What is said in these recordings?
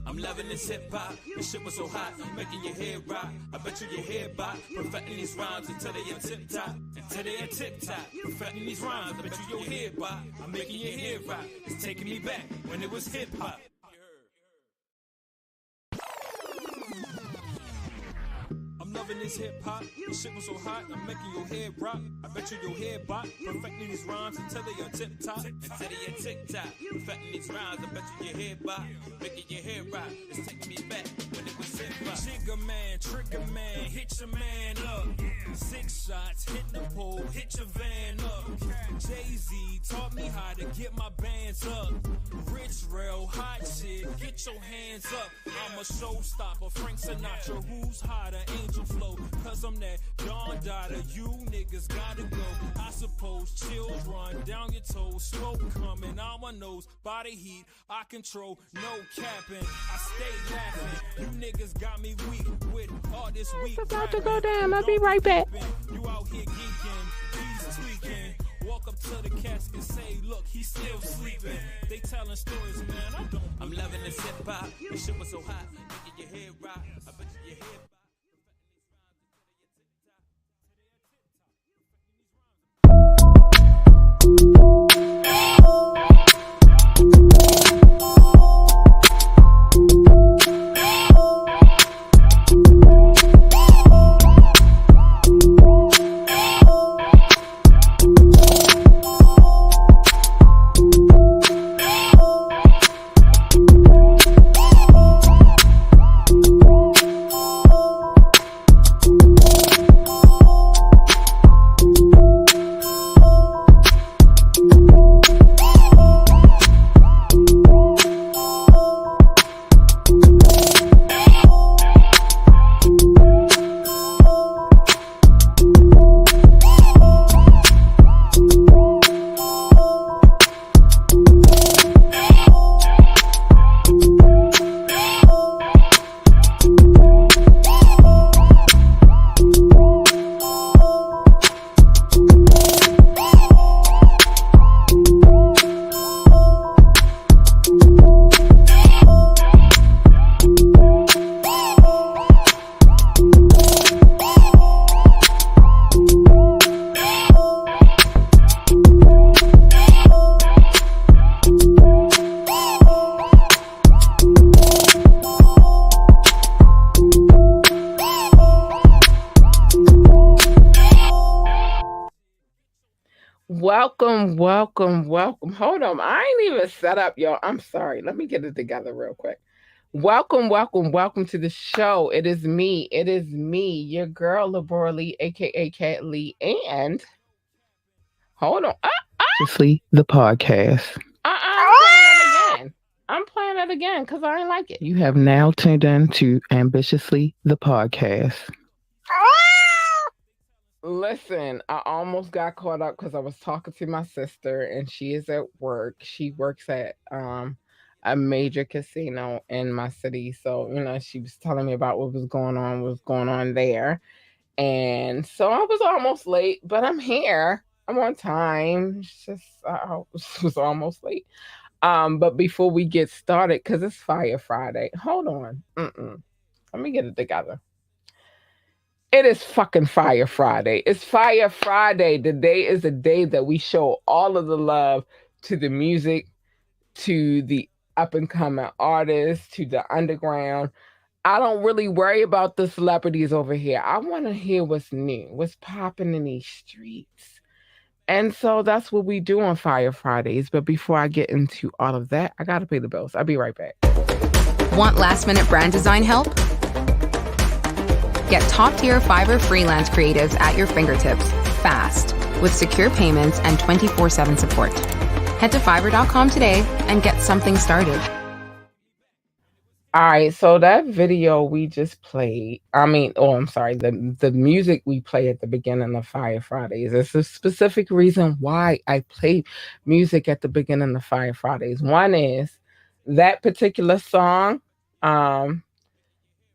I'm loving this hip hop. This shit was so hot, making your head rock. I bet you your head bop. Perfecting these rhymes until they are tip top. Until they are tip top. Perfecting these rhymes. I bet you your head bop. I'm making your head rock. It's taking me back when it was hip hop. I'm loving this hip hop. This shit was so hot, I'm making your head rock. I bet you your head bop. Perfecting these rhymes until they are tip top. Until they are tick tock. Perfecting these rhymes, I bet you your head bop. Making your head rock. It's taking me back when it was hip hop. Jigger man, trigger man, hit your man up. 6 shots, hit the pole, hit your van up. Jay-Z taught me how to get my bands up. Rich, real, hot shit, get your hands up. I'm a showstopper, Frank Sinatra, who's hotter? Angel flow, cause I'm that Don Dada. You niggas gotta go. I suppose chills run down your toes. Smoke coming out my nose. Body heat, I control, no capping. I stay laughing. You niggas got me weak with all this weak. It's about to go down. I'll be right back. You out here geeking, he's tweaking. Walk up to the casket, say, look, he's still sleeping. They telling stories, man. I'm loving this hip hop. This shit was so hot, making your head rock. I bet you your head. Welcome. Hold on. I ain't even set up, y'all. I'm sorry. Let me get it together real quick. Welcome to the show. It is me, your girl, Labora Lee, aka Cat Lee, and hold on. Obviously, the podcast. I'm playing it again because I ain't like it. You have now tuned in to Ambitiously, the podcast. Listen, I almost got caught up because I was talking to my sister and she is at work. She works at a major casino in my city. So, she was telling me about what's going on there. And so I was almost late, but I'm here. I'm on time. It's just I was almost late. But before we get started, because it's Fire Friday. Hold on. Let me get it together. It is fucking Fire Friday. It's Fire Friday. Today is the day that we show all of the love to the music, to the up and coming artists, to the underground. I don't really worry about the celebrities over here. I want to hear what's new, what's popping in these streets. And so that's what we do on Fire Fridays. But before I get into all of that, I got to pay the bills. I'll be right back. Want last minute brand design help? Get top-tier Fiverr freelance creatives at your fingertips fast with secure payments and 24/7 support. Head to Fiverr.com today and get something started. All right, so that video we just played, I'm sorry, the music we play at the beginning of Fire Fridays. There's a specific reason why I play music at the beginning of Fire Fridays. One is that particular song, Love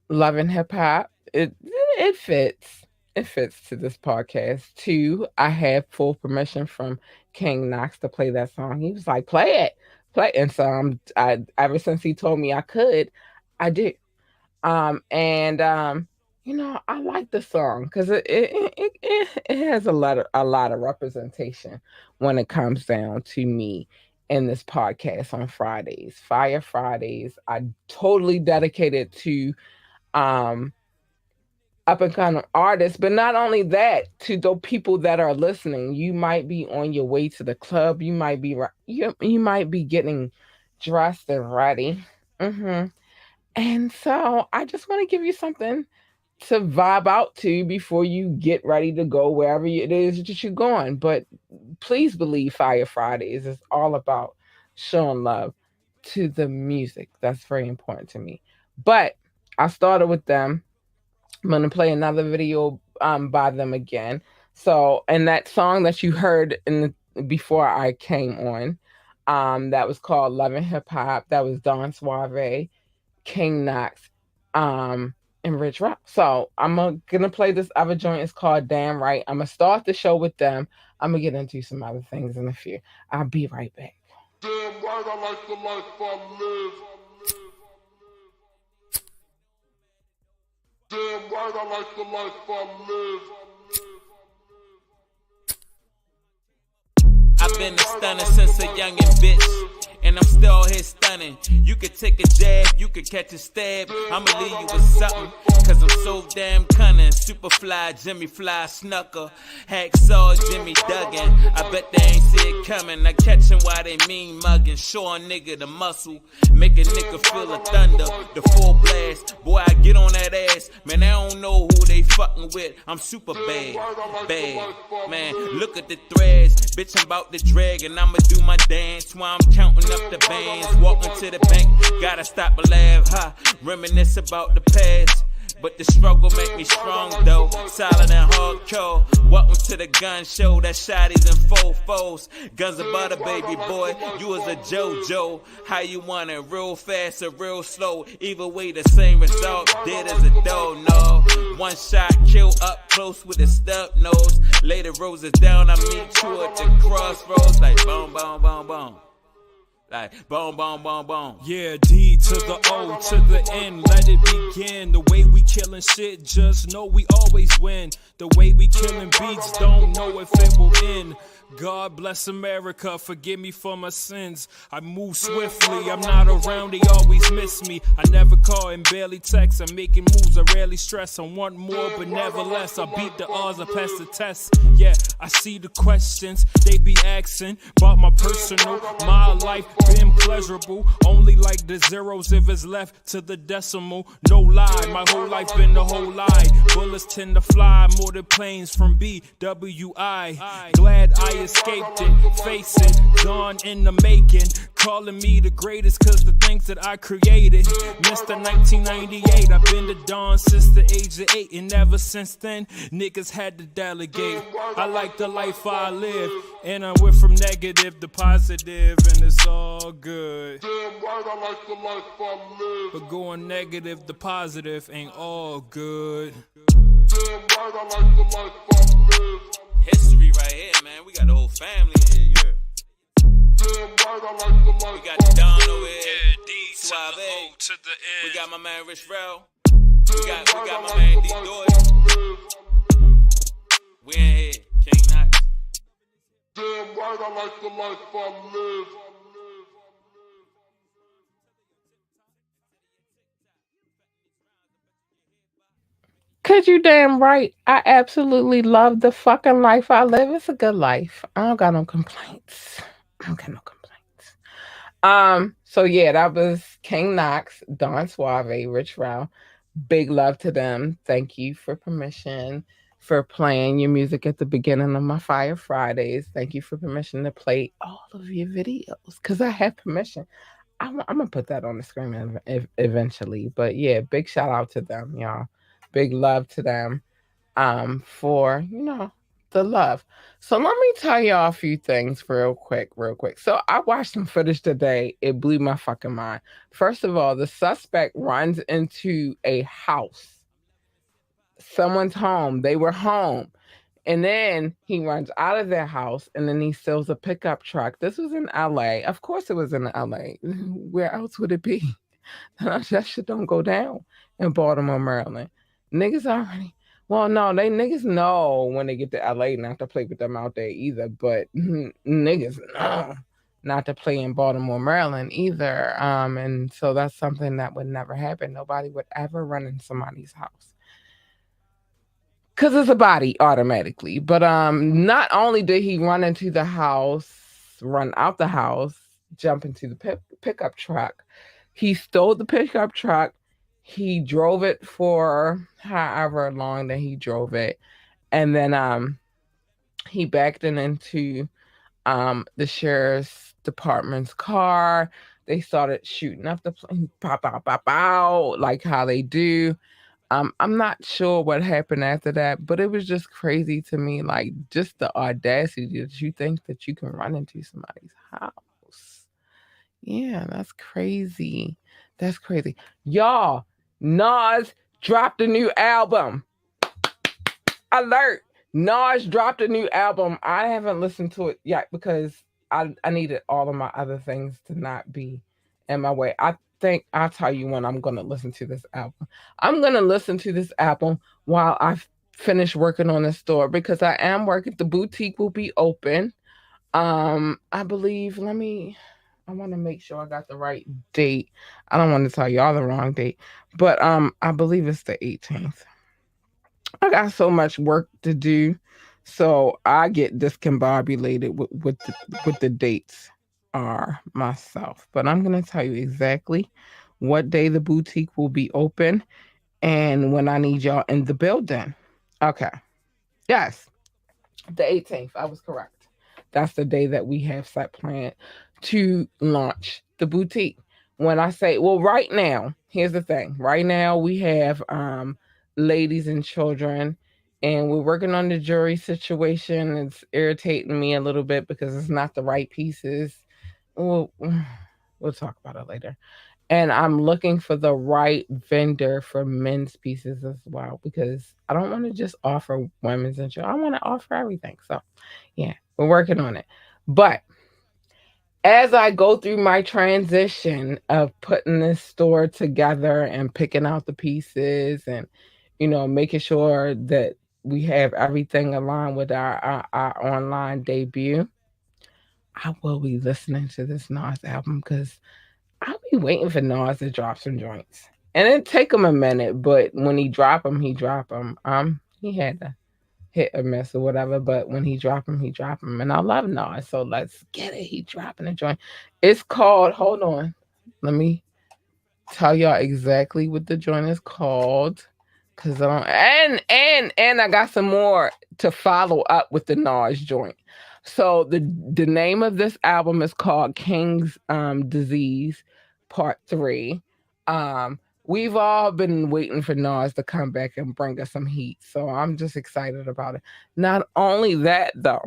and Hip Hop. It fits. It fits to this podcast. Two, I have full permission from King Knox to play that song. He was like, play play. And so I ever since he told me I could, I do. And I like the song because it has a lot of representation when it comes down to me in this podcast on Fridays, Fire Fridays. I totally dedicated to um up and coming artists, but not only that, to the people that are listening. You might be on your way to the club. You might be getting dressed and ready. hmm And so I just want to give you something to vibe out to before you get ready to go wherever it is that you're going. But please believe Fire Fridays is all about showing love to the music. That's very important to me. But I started with them. I'm gonna play another video by them again. So, and that song that you heard before I came on, that was called Love and Hip Hop. That was Don Suave, King Knox, and Rich Rock. So gonna play this other joint. It's called Damn Right. I'm gonna start the show with them. I'm gonna get into some other things in a few. I'll be right back. Damn right, I like the life I live. Damn right, I like the life I live. I've been a stunner since a youngin' bitch. And I'm still here stunning. You could take a jab, you could catch a stab. I'ma leave you with something, cause I'm so damn cunning. Superfly, Jimmy Fly, Snucker, Hacksaw, Jimmy Duggan. I bet they ain't see it coming. I catch 'em while they mean mugging. Show a nigga the muscle, make a nigga feel the thunder, the full blast. Boy, I get on that ass, man, I don't know who they fucking with. I'm super bad, bad. Man, look at the threads, bitch, I'm about to drag and I'ma do my dance while I'm counting up the bands, walking to the bank, gotta stop and laugh, reminisce about the past. But the struggle make me strong though, solid and hardcore. Welcome to the gun show, that shotties and fofos. Guns of butter, baby boy, you was a JoJo. How you want it, real fast or real slow? Either way, the same result, dead as a dough, no. One shot, kill up close with a stub nose. Lay the roses down, I meet you at the crossroads, like boom, boom, boom, boom. Like boom, boom, boom, boom. Yeah, D to the O to the N, let it begin. The way we killin' shit, just know we always win. The way we killin' beats, don't know if it will end. God bless America, forgive me for my sins. I move swiftly, I'm not around, they always miss me. I never call and barely text, I'm making moves, I rarely stress. I want more, but never less. I beat the odds, I pass the test. Yeah, I see the questions, they be asking about my personal. My life been pleasurable, only like the zeros if it's left to the decimal. No lie, my whole life been the whole lie. Bullets tend to fly more than planes from BWI. Glad I escaped it, face it, gone in the making. Calling me the greatest cause the things that I created. Mr. 1998, I've been the Don since the age of 8. And ever since then, niggas had to delegate. I like the life I live, and I went from negative to positive, and it's all good. Damn right, I like the life I live. But going negative to positive ain't all good. Damn right, I like the life I live. History right here, man. We got the whole family here, yeah. Damn right, I like the life. We got the Don over here. Yeah, D Suave. to the O to the N. We got my man Rich Rel. We got my man D Doyle. We in here, King Knox. Damn right, I like the life I live. Cause you damn right. I absolutely love the fucking life I live. It's a good life. I don't got no complaints. I don't got no complaints. So yeah, that was King Knox, Don Suave, Rich Rao. Big love to them. Thank you for permission for playing your music at the beginning of my Fire Fridays. Thank you for permission to play all of your videos. Cause I have permission. I'm gonna put that on the screen eventually. But yeah, big shout out to them, y'all. Big love to them for, the love. So let me tell y'all a few things real quick. So I watched some footage today. It blew my fucking mind. First of all, the suspect runs into a house, someone's home. They were home. And then he runs out of their house and then he steals a pickup truck. This was in LA. Of course it was in LA. Where else would it be? That shit don't go down in Baltimore, Maryland. Niggas already. Well, no, they niggas know when they get to LA not to play with them out there either. But niggas know not to play in Baltimore, Maryland either. And so that's something that would never happen. Nobody would ever run in somebody's house because it's a body automatically. But not only did he run into the house, run out the house, jump into the pickup truck, he stole the pickup truck. He drove it for however long that he drove it, and then he backed it into the sheriff's department's car. They started shooting up the plane, pop out, pop out, like how they do. I'm not sure what happened after that, but it was just crazy to me, like just the audacity that you think that you can run into somebody's house. Yeah, that's crazy. That's crazy. Y'all, Nas dropped a new album. Alert! Nas dropped a new album. I haven't listened to it yet because I needed all of my other things to not be in my way. I think I'll tell you when I'm going to listen to this album. I'm going to listen to this album while I finish working on the store because I am working. The boutique will be open. I believe, I want to make sure I got the right date. I don't want to tell y'all the wrong date, but I believe it's the 18th. I got so much work to do, so I get discombobulated with the dates are myself. But I'm gonna tell you exactly what day the boutique will be open and when I need y'all in the building. Okay. Yes, the 18th. I was correct. That's the day that we have set planned to launch the boutique. When I say, well, right now, here's the thing. Right now we have ladies and children, and we're working on the jury situation. It's irritating me a little bit because it's not the right pieces. We'll talk about it later. And I'm looking for the right vendor for men's pieces as well because I don't want to just offer women's and children. I want to offer everything. So, yeah, we're working on it. But as I go through my transition of putting this store together and picking out the pieces and, making sure that we have everything aligned with our online debut, I will be listening to this Nas album because I'll be waiting for Nas to drop some joints. And it take him a minute, but when he drop them, he drop them. He had to hit or miss or whatever, but when he drop them, he drop them. And I love Nas, so let's get it. He dropping a joint. It's called, hold on. Let me tell y'all exactly what the joint is called. Cause and I got some more to follow up with the Nas joint. So the name of this album is called King's Disease Part 3. We've all been waiting for Nas to come back and bring us some heat. So I'm just excited about it. Not only that though,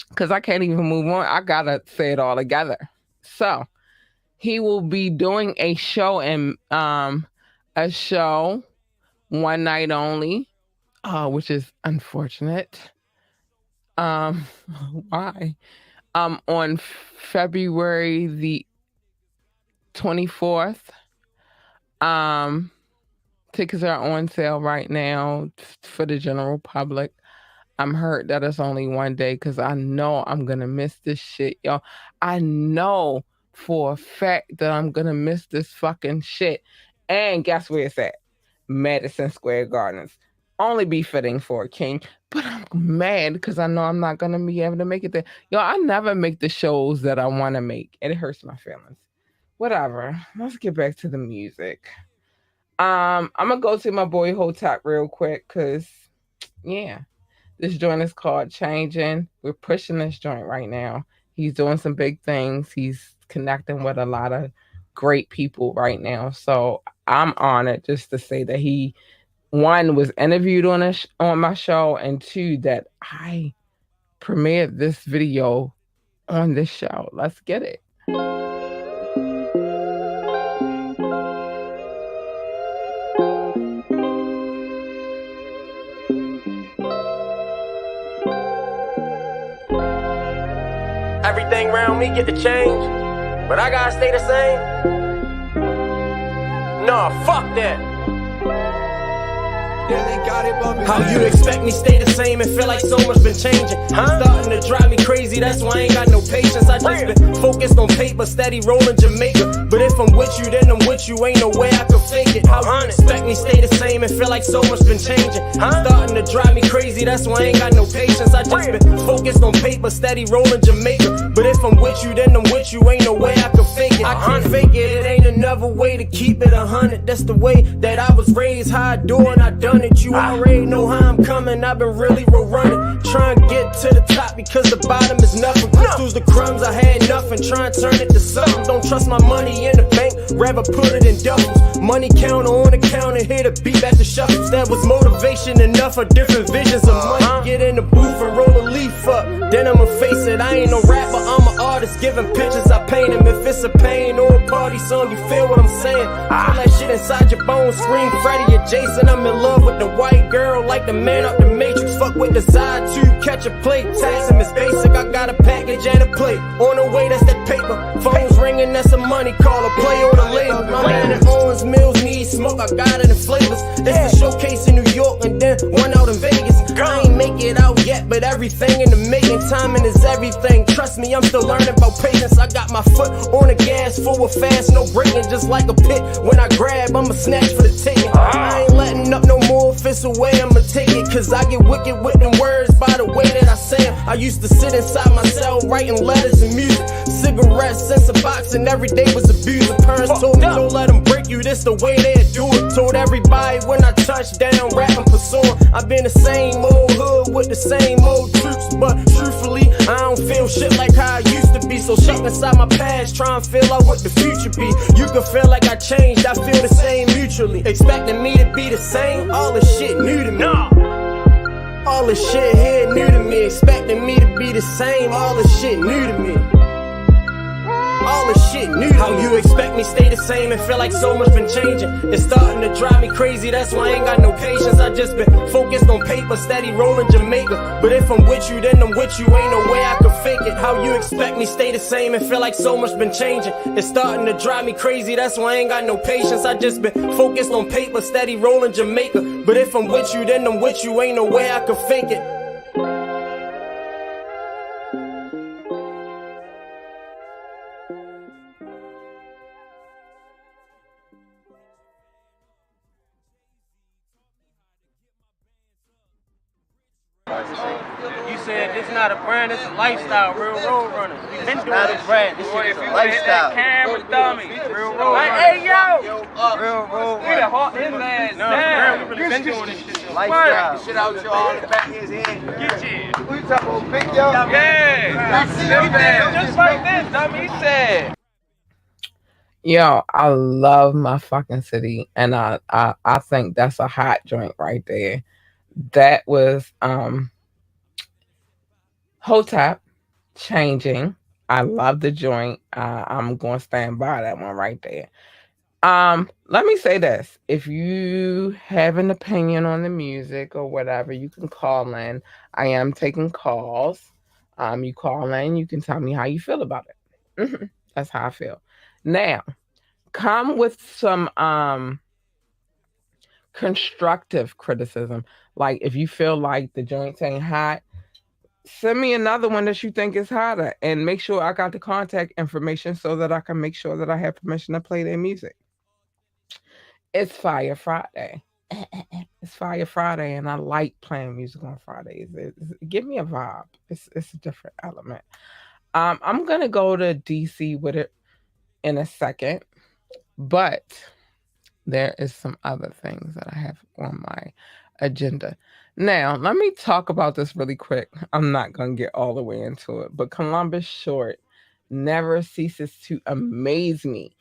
because I can't even move on. I gotta say it all together. So he will be doing a show one night only, which is unfortunate. Why? On February the 24th. Tickets are on sale right now for the general public. I'm hurt that it's only one day because I know I'm gonna miss this shit, y'all. I know for a fact that I'm gonna miss this fucking shit. And guess where it's at? Madison Square Gardens. Only be fitting for a king, but I'm mad because I know I'm not gonna be able to make it there. Yo, I never make the shows that I want to make. It hurts my feelings. Whatever. Let's get back to the music. I'm gonna go to my boy Hotep real quick because, yeah, this joint is called Changing. We're pushing this joint right now. He's doing some big things. He's connecting with a lot of great people right now. So I'm honored just to say that he, one, was interviewed on my show, and two, that I premiered this video on this show. Let's get it. everything around me get to change, but I gotta stay the same. Nah, fuck that. How you expect me stay the same and feel like so much been changing? Starting to drive me crazy, that's why I ain't got no patience. I just been focused on paper, steady rolling Jamaica. But if I'm with you, then I'm with you, ain't no way I can fake it. How you expect me stay the same and feel like so much been changing? Starting to drive me crazy, that's why I ain't got no patience. I just been focused on paper, steady rolling Jamaica. But if I'm with you, then I'm with you, ain't no way I can fake it. I can't fake it, it ain't another way to keep it 100. That's the way that I was raised, how I do and I done it. You already know how I'm coming, I've been really running. Trying to get to the top because the bottom is nothing. Crystals the crumbs, I had nothing. Trying to turn it to something. Don't trust my money in the bank, rather put it in doubles. Money counter on the counter, hit a beat back to shuffles. That was motivation enough for different visions of money. Get in the booth and roll a leaf up, then I'ma face it. I ain't no rapper, I'm an artist, giving pictures, I paint them. If it's a pain or a party song, you feel what I'm saying? Feel that shit inside your bones, scream Freddy or Jason. I'm in love with the white girl, like the man up the Matrix. Fuck with desire to catch a plate. Tax him is basic, I got a package and a plate. On the way, that's that paper. Phones ringing, that's some money. Call a play on the label. My man at Owens Mills need smoke, I got it in flavors. It's a showcase in New York and then one out in Vegas. I ain't make it out yet, but everything in the making. Timing is everything. Trust me, I'm still learning about patience. I got my foot on the gas, forward fast, no braking. Just like a pit, when I grab, I'ma snatch for the taking. I ain't letting up no more. If it's away, I'ma take it. Cause I get wicked with them words by the way that I say them. I used to sit inside my cell writing letters and music. Cigarettes, sense of box, and every day was abused. The parents told me don't let them break you, this the way they do it. Told everybody when I touched down, rapping pursuing. I've been the same old hood with the same old troops. But truthfully, I don't feel shit like how I used to be. So stuck inside my past, try and feel out what the future be. You can feel like I changed, I feel the same mutually. Expecting me to be the same, all this shit new to me. All this shit here new to me. Expecting me to be the same, all this shit new to me. All this shit new to me. How you expect me stay the same and feel like so much been changing? It's starting to drive me crazy, that's why I ain't got no patience. I just been focused on paper, steady rolling Jamaica. But if I'm with you, then I'm with you, ain't no way I can fake it. How you expect me stay the same and feel like so much been changing? It's starting to drive me crazy, that's why I ain't got no patience. I just been focused on paper, steady rolling Jamaica. But if I'm with you, then I'm with you, ain't no way I can fake it. You said this not a brand, it's a lifestyle, real road runners. We been doing not this a brand, this shit is a lifestyle. Camera dummy, real road runners. Hey yo, real road runners. We done haught his ass down. We really been doing this shit. Lifestyle. Shit out your all in the back of his head. Get you. We talking about big yo. Yeah. Just like this, dummy. He said. Yo, I love my fucking city, and I think that's a hot joint right there. That was Hotep changing. I love the joint. I'm going to stand by that one right there. Let me say this. If you have an opinion on the music or whatever, you can call in. I am taking calls. You call in, you can tell me how you feel about it. That's how I feel. Now, come with some constructive criticism. Like if you feel like the joints ain't hot, send me another one that you think is hotter, and make sure I got the contact information so that I can make sure that I have permission to play their music. It's Fire Friday. It's Fire Friday, and I like playing music on Fridays. Give me a vibe. It's a different element. I'm gonna go to DC with it in a second, but there is some other things that I have on my agenda. Now, let me talk about this really quick. I'm not going to get all the way into it, but Columbus Short never ceases to amaze me.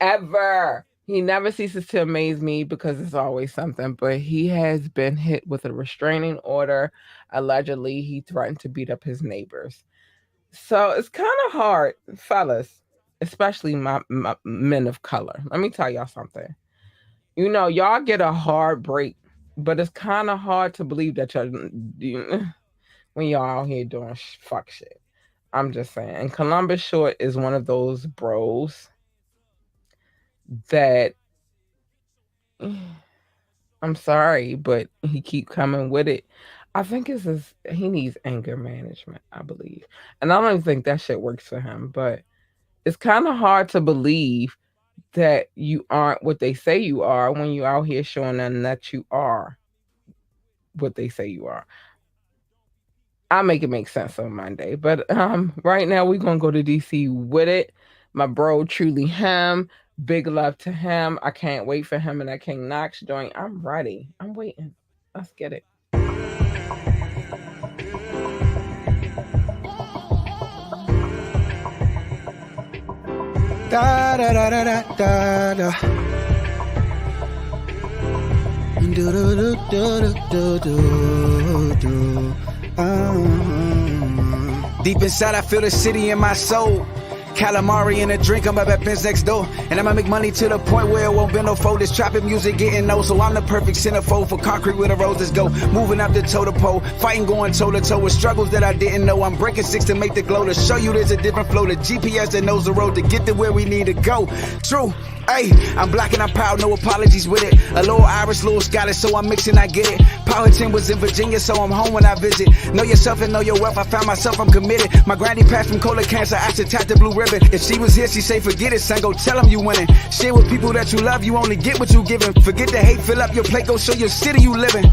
Ever. He never ceases to amaze me because it's always something, but he has been hit with a restraining order. Allegedly, he threatened to beat up his neighbors. So it's kind of hard, fellas, especially my men of color. Let me tell y'all something. You know, y'all get a hard break, but it's kind of hard to believe that y'all when y'all out here doing fuck shit. I'm just saying. And Columbus Short is one of those bros that I'm sorry, but he keep coming with it. I think he needs anger management, I believe. And I don't even think that shit works for him, but it's kind of hard to believe that you aren't what they say you are when you out here showing them that you are what they say you are. I'll make it make sense on Monday. But right now we're gonna go to DC with it. My bro truly him. Big love to him. I can't wait for him and that King Knox joint. I'm ready. I'm waiting. Let's get it. Da da da da da da da. Do do do do do do do. Deep inside, I feel the city in my soul. Calamari in a drink, I'm up at Ben's next door. And I'ma make money to the point where it won't be no fold. This trapping music getting old, so I'm the perfect centerfold for concrete where the roses go. Moving up the toe to pole, fighting going toe to toe with struggles that I didn't know. I'm breaking six to make the glow, to show you there's a different flow. The GPS that knows the road to get to where we need to go. True. Hey, I'm black and I'm proud, no apologies with it. A little Irish, little Scottish, so I'm mixing, I get it. Powhatan was in Virginia, so I'm home when I visit. Know yourself and know your wealth, I found myself, I'm committed. My granny passed from colon cancer, I should tap the blue ribbon. If she was here, she'd say, forget it, son, go tell them you winning. Share with people that you love, you only get what you giving. Forget the hate, fill up your plate, go show your city you living.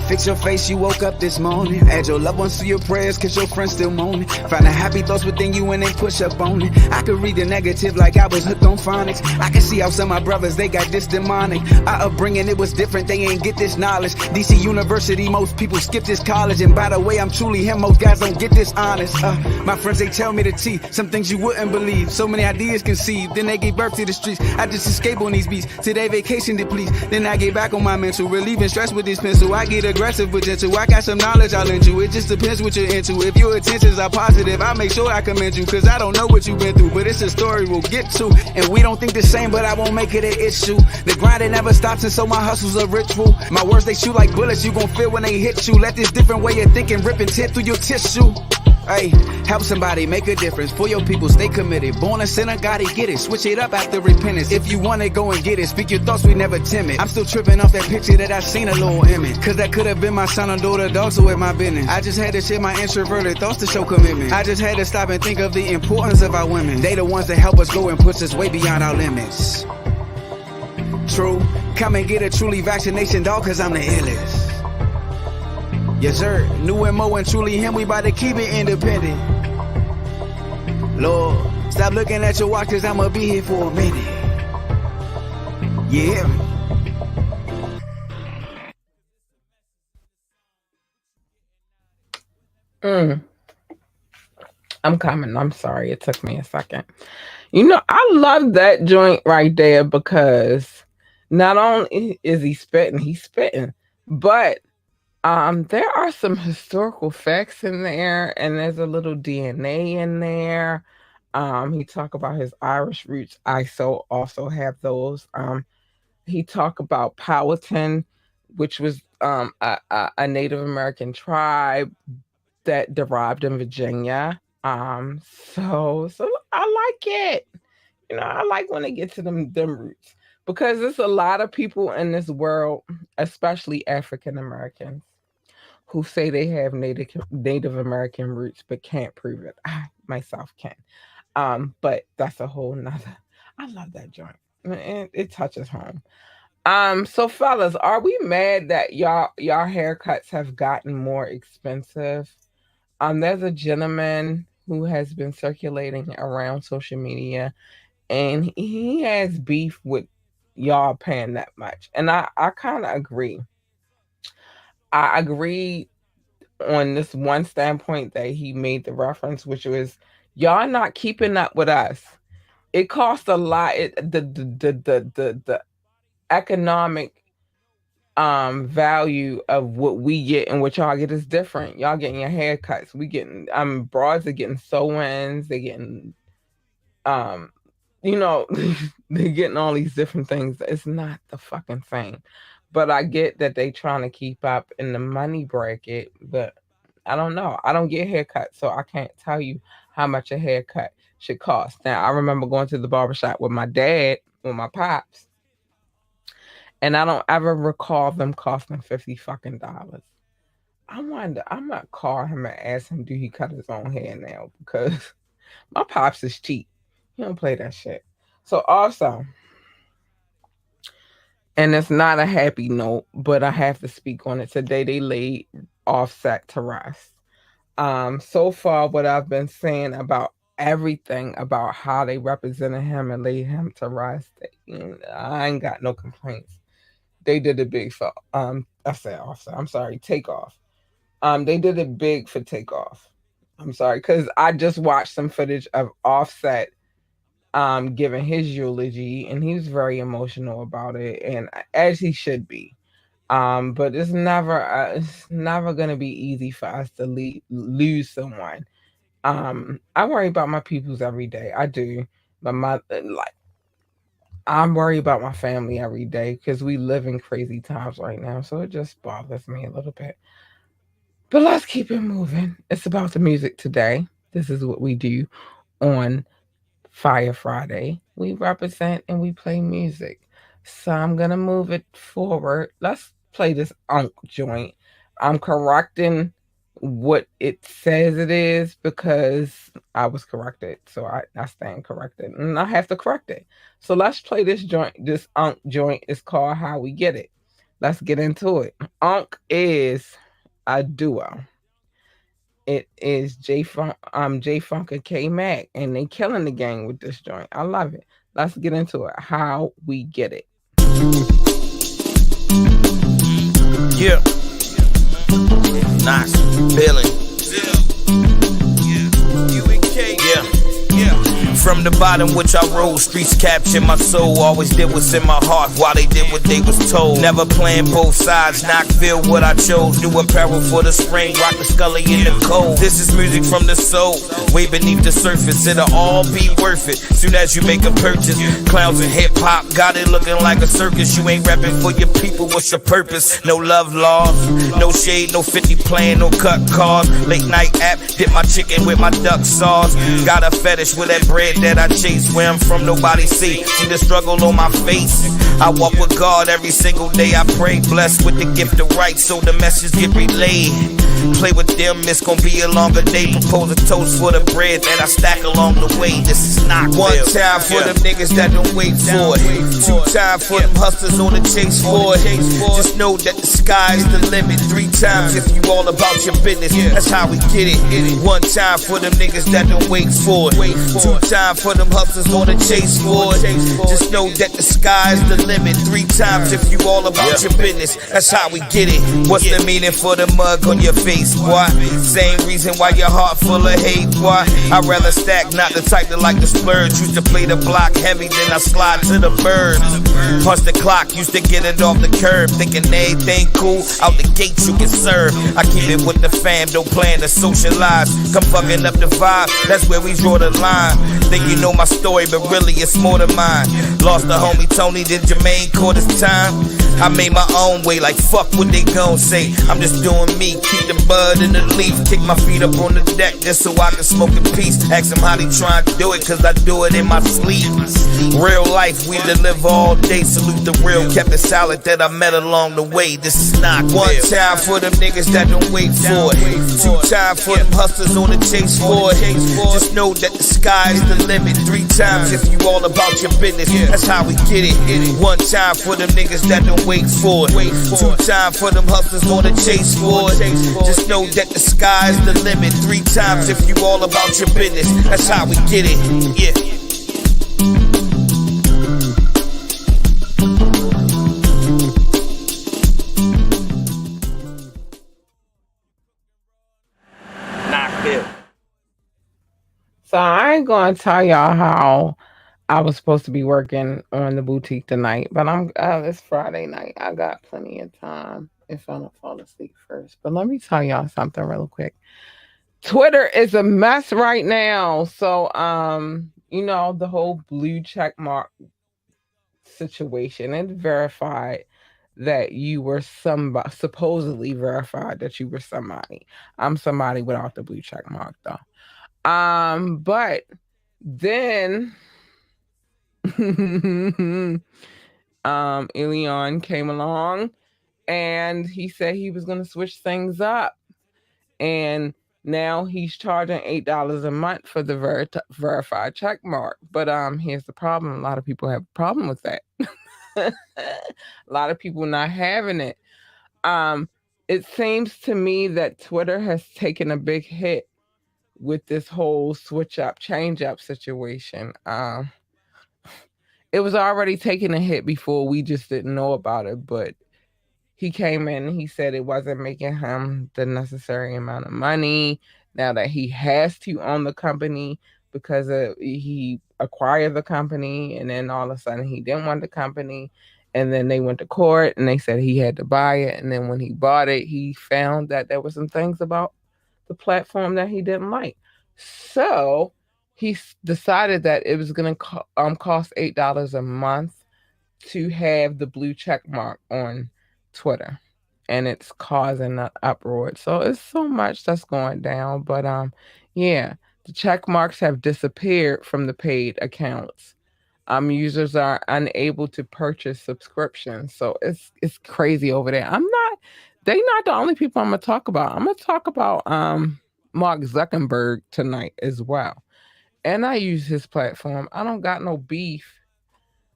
Fix your face, you woke up this morning. Add your loved ones to your prayers, cause your friends still moaning. Find the happy thoughts within you and then push up on it. I could read the negative like I was hooked on phonics. I can see how some of my brothers, they got this demonic. Our upbringing, it was different, they ain't get this knowledge. DC University, most people skip this college. And by the way, I'm truly him, most guys don't get this honest. My friends, they tell me the T, some things you wouldn't believe. So many ideas conceived, then they gave birth to the streets. I just escape on these beats, today vacation depletes. Then I get back on my mental, relieving stress with this pencil. I get aggressive but gentle, I got some knowledge I'll lend you. It just depends what you're into. If your intentions are positive, I make sure I commend you. Cause I don't know what you've been through, but it's a story we'll get to. And we don't think the same, but I won't make it an issue. The grind, it never stops, and so my hustle's a ritual. My words, they shoot like bullets, you gon' feel when they hit you. Let this different way of thinking rip and tear through your tissue. Hey, help somebody, make a difference. For your people, stay committed. Born a sinner, gotta get it. Switch it up after repentance. If you want it, go and get it. Speak your thoughts, we never timid. I'm still tripping off that picture that I seen a little image. Cause that could have been my son or daughter, dog, so with my business. I just had to share my introverted thoughts to show commitment. I just had to stop and think of the importance of our women. They the ones that help us go and push us way beyond our limits. True, come and get a truly vaccination, dog, cause I'm the illest. Yes sir, new MO and truly him, we bout to keep it independent. Lord, stop looking at your watch cause I'ma be here for a minute. Yeah. I'm coming. I'm sorry. It took me a second. You know, I love that joint right there because not only is he spitting, he's spitting, but there are some historical facts in there, and there's a little DNA in there. He talk about his Irish roots. I also have those. He talk about Powhatan, which was a Native American tribe that derived in Virginia. So I like it. You know, I like when they get to them roots because there's a lot of people in this world, especially African Americans, who say they have Native American roots but can't prove it. I myself can. But that's a whole nother. I love that joint. It touches home. So fellas, are we mad that y'all haircuts have gotten more expensive? There's a gentleman who has been circulating around social media, and he has beef with y'all paying that much. And I kind of agree. I agree on this one standpoint that he made the reference, which was y'all not keeping up with us. It costs a lot. The economic value of what we get and what y'all get is different. Y'all getting your haircuts. We getting broads are getting sew-ins, they getting you know, they're getting all these different things. It's not the fucking same. But I get that they trying to keep up in the money bracket, but I don't know. I don't get haircuts, so I can't tell you how much a haircut should cost. Now, I remember going to the barbershop with my dad, with my pops, and I don't ever recall them costing 50 fucking dollars. I wonder, I'm gonna call him and ask him, do he cut his own hair now? Because my pops is cheap. He don't play that shit. So also, and it's not a happy note, but I have to speak on it. Today they laid Offset to rest. So far what I've been saying about everything about how they represented him and laid him to rest, I ain't got no complaints. They did it big for I said Offset. I'm sorry, Takeoff. They did it big for Takeoff. I'm sorry, because I just watched some footage of Offset giving his eulogy, and he was very emotional about it, and as he should be. But it's never gonna be easy for us to lose someone. I worry about my peoples every day. I do. But I'm worried about my family every day because we live in crazy times right now. So it just bothers me a little bit. But let's keep it moving. It's about the music today. This is what we do on Fire Friday. We represent and we play music. So I'm gonna move it forward. Let's play this Unk joint. I'm correcting what it says it is because I was corrected. So I stand corrected. And I have to correct it. So let's play this joint. This Unk joint is called How We Get It. Let's get into it. Unk is a duo. It is J Funk, and K Mac, and they killing the game with this joint. I love it. Let's get into it. How We Get It. Yeah. Nice feeling. Yeah. From the bottom which I rose, streets captured my soul. Always did what's in my heart while they did what they was told. Never playing both sides, Knoxville what I chose. New apparel for the spring, rock the Scully in the cold. This is music from the soul, way beneath the surface. It'll all be worth it, soon as you make a purchase. Clowns and hip hop, got it looking like a circus. You ain't rapping for your people, what's your purpose? No love lost, no shade, no 50 playing, no cut cards. Late night app, dip my chicken with my duck sauce. Got a fetish with that bread that I chase. Where I'm from, nobody see the struggle on my face. I walk with God every single day. I pray, blessed with the gift of right, so the message get relayed. Play with them, it's gonna be a longer day. Propose a toast for the bread that I stack along the way. This is not one time for them niggas that don't wait for it. Two time for them hustlers on the chase for it. Just know that the sky's the limit. Three times if you all about your business. That's how we get it. One time for them niggas that don't wait for it. Two time for them hustlers on the chase for it. Just know that the sky's the limit. Three times if you all about your business. That's how we get it. What's the meaning for the mug on your face, boy? Same reason why your heart full of hate, boy. I'd rather stack, not the type that like to splurge. Used to play the block heavy, then I slide to the birds. Punch the clock, used to get it off the curb. Thinking everything cool, out the gate you can serve. I keep it with the fam, don't plan to socialize. Come fucking up the vibe, that's where we draw the line. Think you know my story, but really it's more than mine. Lost the homie Tony, then Jermaine caught his time. I made my own way, like fuck what they gon' say. I'm just doing me, keep the bud in the leaf. Kick my feet up on the deck just so I can smoke in peace. Ask them how they tryin' to do it, cause I do it in my sleep. Real life, we live all day. Salute the real, kept it solid that I met along the way. This is not one time for them niggas that don't wait for it. Two time for them hustlers on the chase for it. Just know that the sky's the limit. Three times if you all about your business. That's how we get it. One time for them niggas that don't wait for it. Two time for them hustlers on the chase for it. Just know that the sky's the limit. Three times if you all about your business. That's how we get it. Yeah. So I ain't gonna tell y'all how I was supposed to be working on the boutique tonight, but it's Friday night. I got plenty of time if I don't fall asleep first. But let me tell y'all something real quick. Twitter is a mess right now. So the whole blue check mark situation, and verified that you were somebody, supposedly verified that you were somebody. I'm somebody without the blue check mark though. But then Elon came along and he said he was going to switch things up. And now he's charging $8 a month for the verified check mark. But here's the problem. A lot of people have a problem with that. A lot of people not having it. It seems to me that Twitter has taken a big hit with this whole switch up, change up situation. It was already taking a hit before, we just didn't know about it, but he came in and he said it wasn't making him the necessary amount of money. Now that he has to own the company because he acquired the company, and then all of a sudden he didn't want the company, and then they went to court and they said he had to buy it. And then when he bought it, he found that there were some things about the platform that he didn't like. So he decided that it was going to cost $8 a month to have the blue check mark on Twitter, and it's causing an uproar. So it's so much that's going down. But yeah, the check marks have disappeared from the paid accounts. Users are unable to purchase subscriptions. So it's crazy over there. They're not the only people I'm gonna talk about. I'm gonna talk about Mark Zuckerberg tonight as well. And I use his platform. I don't got no beef.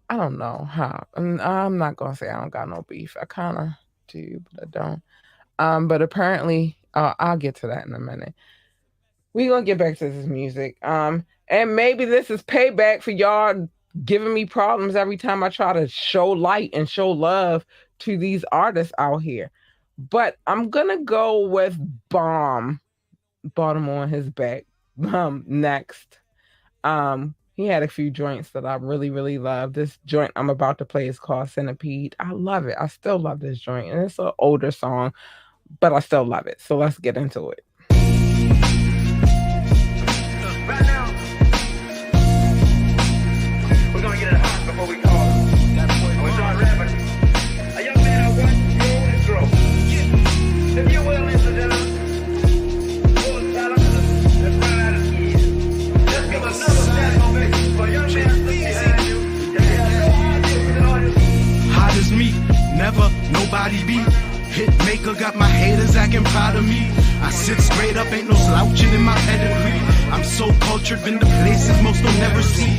I don't know how. I'm not gonna say I don't got no beef. I kind of do, but I don't. But apparently, I'll get to that in a minute. We're gonna get back to this music. And maybe this is payback for y'all giving me problems every time I try to show light and show love to these artists out here. But I'm gonna go with Bomb, Baltimore on his back. Next. He had a few joints that I really, really love. This joint I'm about to play is called Centipede. I love it. I still love this joint. And it's an older song, but I still love it. So let's get into it. Right now, we're going to get it hot before we call it. We're start rapping. A young man I want to grow and grow. If you will, ladies and gentlemen, full of talent, let's run out of years. Let's give another stand ovation for a young man behind you. Hot as me, never nobody beat. Hit maker got my haters acting proud of me. I sit straight up, ain't no slouching in my pedigree. I'm so cultured, been to places most don't never see.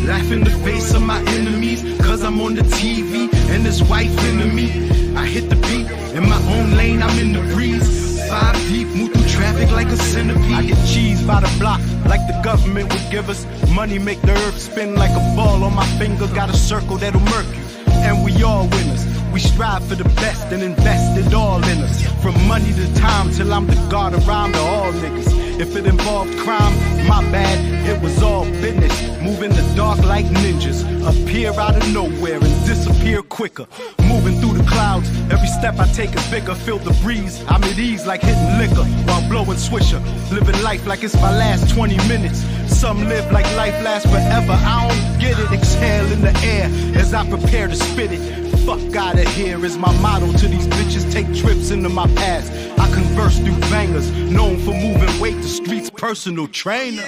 Laugh in the face of my enemies, cause I'm on the TV and this wife into me. I hit the beat, in my own lane, I'm in the breeze. 5 deep, move through traffic like a centipede. I get cheese by the block, like the government would give us. Money make the earth spin like a ball on my finger. Got a circle that'll murk you, and we all winners. We strive for the best and invest it all in us. From money to time till I'm the god around to all niggas. If it involved crime, my bad, it was all business. Move in the dark like ninjas. Appear out of nowhere and disappear quicker. Moving through the clouds, every step I take is bigger. Feel the breeze, I'm at ease like hitting liquor while blowing swisher. Living life like it's my last 20 minutes. Some live like life lasts forever. I don't get it, exhale in the air as I prepare to spit it. Fuck out of here is my motto to these bitches. Take trips into my past. I converse through bangers, known for moving weight, the streets personal trainer.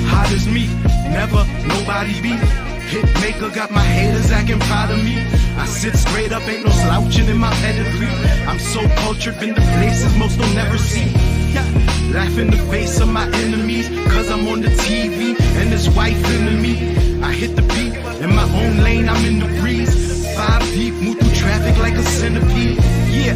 Hot as me, never nobody beat. Hit maker got my haters acting proud of me. I sit straight up, ain't no slouching in my pedigree. I'm so cultured, been to places most don't never see. Laugh in the face of my enemies, cause I'm on the TV and this wife into me. I hit the beat, in my own lane, I'm in the breeze. 5 deep, move through traffic like a centipede. Yeah,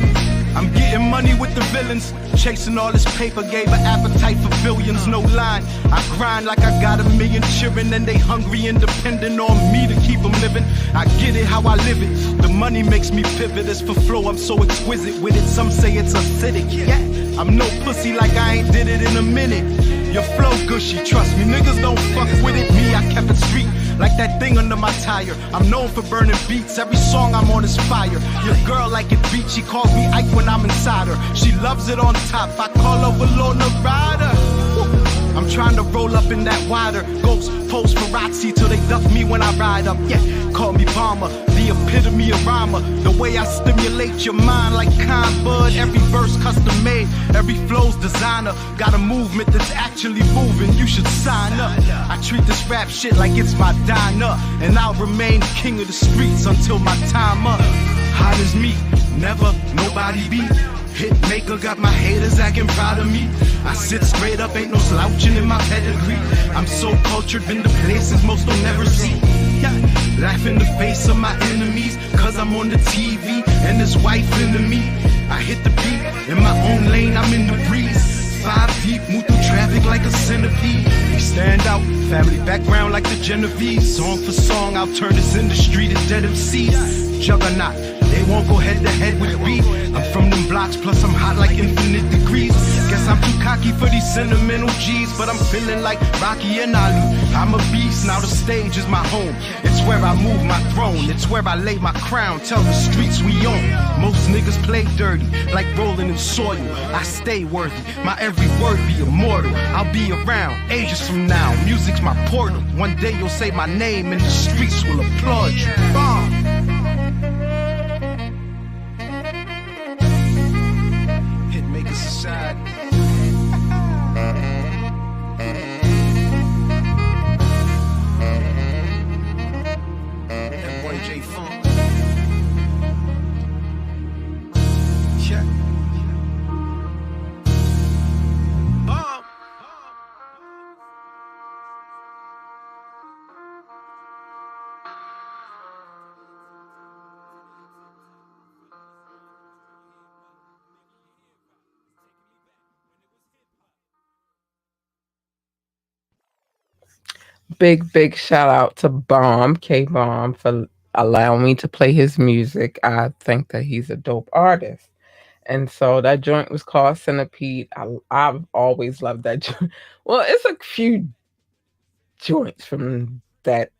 I'm getting money with the villains. Chasing all this paper, gave an appetite for billions, no line. I grind like I got a million children, and they hungry and depending on me to keep them living. I get it how I live it. The money makes me pivot. As for flow, I'm so exquisite with it. Some say it's acidic. Yeah, I'm no pussy like I ain't did it in a minute. Your flow gushy, trust me, niggas don't fuck with it. Me, I kept it street. Like that thing under my tire. I'm known for burning beats. Every song I'm on is fire. Your girl like it beat. She calls me Ike when I'm inside her. She loves it on top. I call her Walona Rider. I'm trying to roll up in that wider. Ghost pose Parazzi till they duck me when I ride up. Yeah, call me Palmer, the epitome of rhymer. The way I stimulate your mind like Con Bud. Every verse custom made, every flow's designer. Got a movement that's actually moving, you should sign up. I treat this rap shit like it's my diner, and I'll remain king of the streets until my time up. Hot as me, never nobody beat. Hit maker, got my haters acting proud of me. I sit straight up, ain't no slouching in my pedigree. I'm so cultured, been to places most will never see. Yeah. Laugh in the face of my enemies, cause I'm on the TV and this wife into me. I hit the beat, in my own lane, I'm in the breeze. 5 deep, move through traffic like a centipede. We stand out, family background like the Genovese. Song for song, I'll turn this industry to dead MCs. Juggernaut, they won't go head to head with me. I'm from them blocks, plus I'm hot like infinite degrees. Guess I'm too cocky for these sentimental G's, but I'm feeling like Rocky and Ali. I'm a beast, now the stage is my home. It's where I move my throne, it's where I lay my crown. Tell the streets we own. Most niggas play dirty, like rolling in soil. I stay worthy, my every word be immortal. I'll be around ages from now, music's my portal. One day you'll say my name and the streets will applaud you. Bomb. Hitmaker Society. That boy J Funk. Check. Bomb. Big shout out to Bomb, K Bomb, for allowing me to play his music. I think that he's a dope artist. And so that joint was called Centipede. I've always loved that joint. Well, it's a few joints from that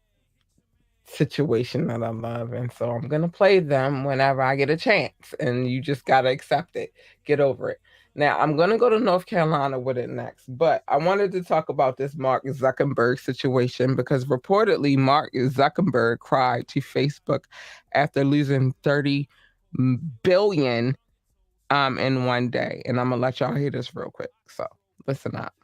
situation that I love. And so I'm going to play them whenever I get a chance. And you just got to accept it. Get over it. Now, I'm going to go to North Carolina with it next. But I wanted to talk about this Mark Zuckerberg situation because reportedly Mark Zuckerberg cried to Facebook after losing 30 billion in one day. And I'm going to let y'all hear this real quick. So listen up.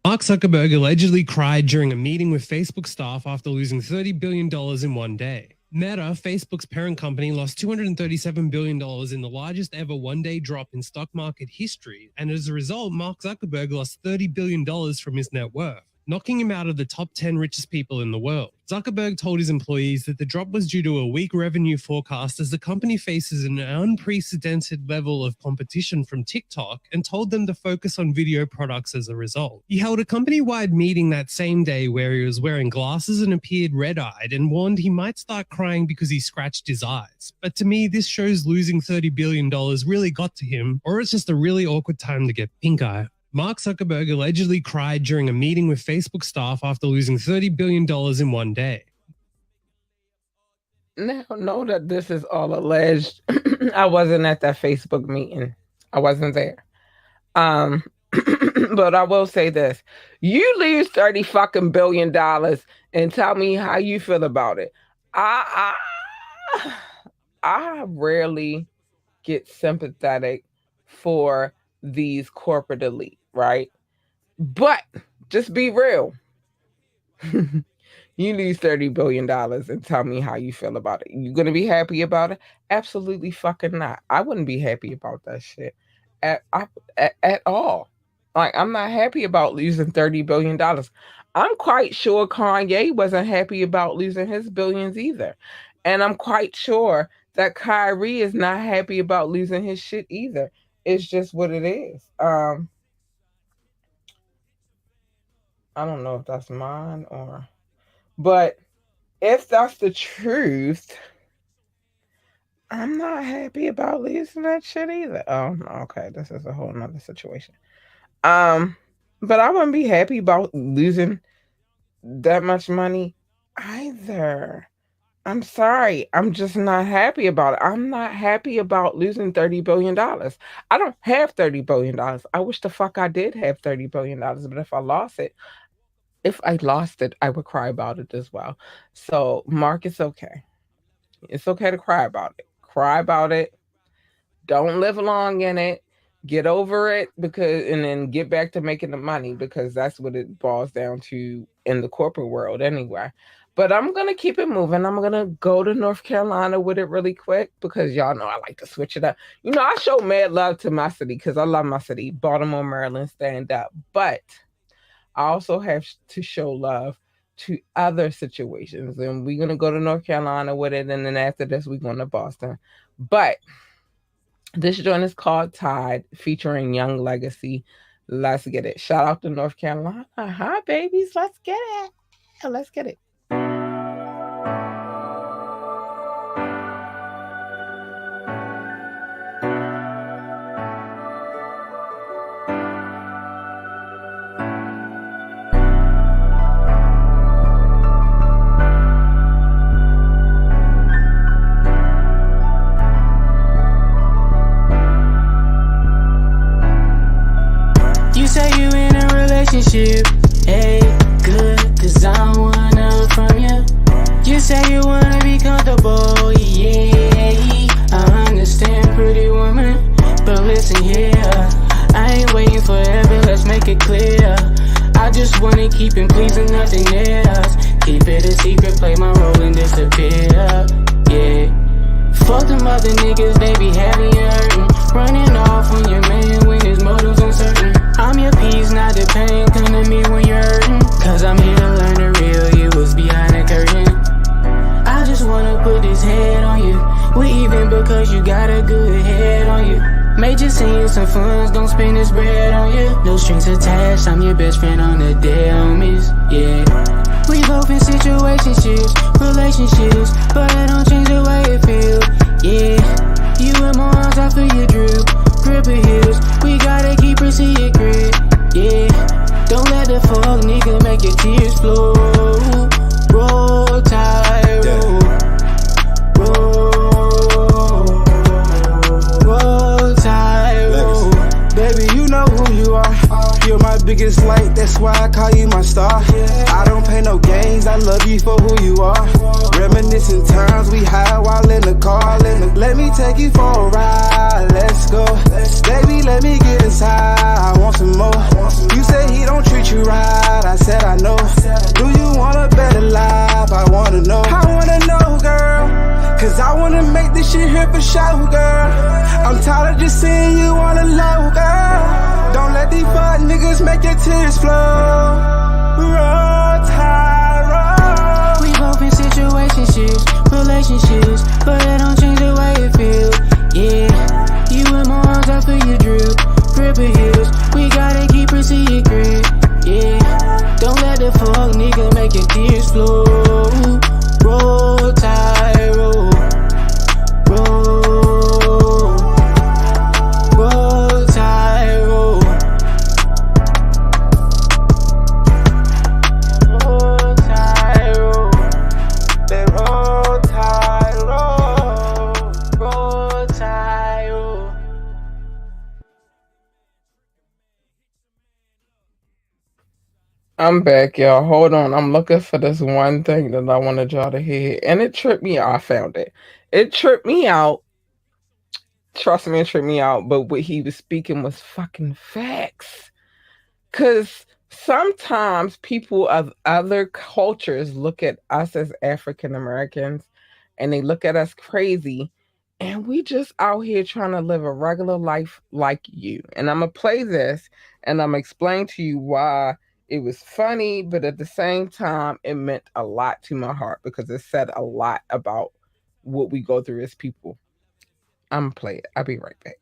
Mark Zuckerberg allegedly cried during a meeting with Facebook staff after losing $30 billion in one day. Meta, Facebook's parent company, lost $237 billion in the largest ever one-day drop in stock market history, and as a result, Mark Zuckerberg lost $30 billion from his net worth, knocking him out of the top 10 richest people in the world. Zuckerberg told his employees that the drop was due to a weak revenue forecast as the company faces an unprecedented level of competition from TikTok and told them to focus on video products as a result. He held a company-wide meeting that same day where he was wearing glasses and appeared red-eyed and warned he might start crying because he scratched his eyes. But to me, this shows losing $30 billion really got to him, or it's just a really awkward time to get pink eye. Mark Zuckerberg allegedly cried during a meeting with Facebook staff after losing $30 billion in one day. Now, know that this is all alleged. I wasn't at that Facebook meeting. I wasn't there. But I will say this. You lose $30 billion and tell me how you feel about it. I rarely get sympathetic for these corporate elite, right? But just be real. You lose $30 billion and tell me how you feel about it. You gonna be happy about it? Absolutely fucking not. I wouldn't be happy about that shit at all. Like, I'm not happy about losing $30 billion. I'm quite sure Kanye wasn't happy about losing his billions either. And I'm quite sure that Kyrie is not happy about losing his shit either. It's just what it is. I don't know if that's mine or... But if that's the truth, I'm not happy about losing that shit either. Oh, okay. This is a whole nother situation. But I wouldn't be happy about losing that much money either. I'm sorry. I'm just not happy about it. I'm not happy about losing $30 billion. I don't have $30 billion. I wish the fuck I did have $30 billion. But if I lost it, if I lost it, I would cry about it as well. So, Mark, it's okay. It's okay to cry about it. Cry about it. Don't live long in it. Get over it and then get back to making the money because that's what it boils down to in the corporate world anyway. But I'm gonna keep it moving. I'm gonna go to North Carolina with it really quick because y'all know I like to switch it up. I show mad love to my city because I love my city, Baltimore, Maryland, stand up. But I also have to show love to other situations, and we're gonna go to North Carolina with it, and then after this, we're going to Boston. But this joint is called Tide, featuring Young Legacy. Let's get it. Shout out to North Carolina. Hi, babies. Let's get it. Let's get it. Relationship, hey, good, cause I don't want nothing from you. You say you wanna be comfortable, yeah, I understand, pretty woman, but listen here, I ain't waiting forever, let's make it clear. I just wanna keep it pleasing, nothing else. Keep it a secret, play my role and disappear, yeah. Fuck them other niggas, they be having you hurting. Running off on your man when his motives uncertain. I'm your peace, not the pain. Come to me when you're hurting. Cause I'm here to learn the real you was behind the curtain. I just wanna put this head on you. We even because you got a good head on you. Major seeing some funds, don't spend this bread on you. No strings attached, I'm your best friend on the day, homies, yeah. We both in situationships, relationships, but it don't change the way it feel, yeah. You in my arms, I feel your drip, grip of heels. We gotta keep her secret, yeah. Don't let the fuck nigga make your tears flow. Roll tide, roll tide, roll. Baby, you know who you are. You're my biggest light, that's why I call you my star. I don't play no games, I love you for who you are. Reminiscing times we had while in the car. Let me take you for a ride, let's go. Baby, let me get inside, I want some more. You say he don't treat you right, I said I know. Do you want a better life, I wanna know. I wanna know, girl, cause I wanna make this shit here for show, girl. I'm tired of just seeing you on the low, girl. Don't let these fuck niggas make your tears flow. Roll tide, roll. We both in situationships, relationships, but it don't change the way it feel, yeah. You in my arms, I feel your drip, grip of heels. We gotta keep her secret, yeah. Don't let the fuck nigga make your tears flow. Roll tide, roll. Roll tide, roll. Roll tide, roll. They roll tide, roll. Roll tide, roll. I'm back, y'all. Hold on. I'm looking for this one thing that I wanted y'all to hear. And it tripped me out. I found it. It tripped me out. Trust me, it tripped me out. But what he was speaking was fucking facts. Because sometimes people of other cultures look at us as African Americans and they look at us crazy. And we just out here trying to live a regular life like you. And I'm going to play this and I'm going to explain to you why it was funny, but at the same time, it meant a lot to my heart because it said a lot about what we go through as people. I'm going to play it. I'll be right back.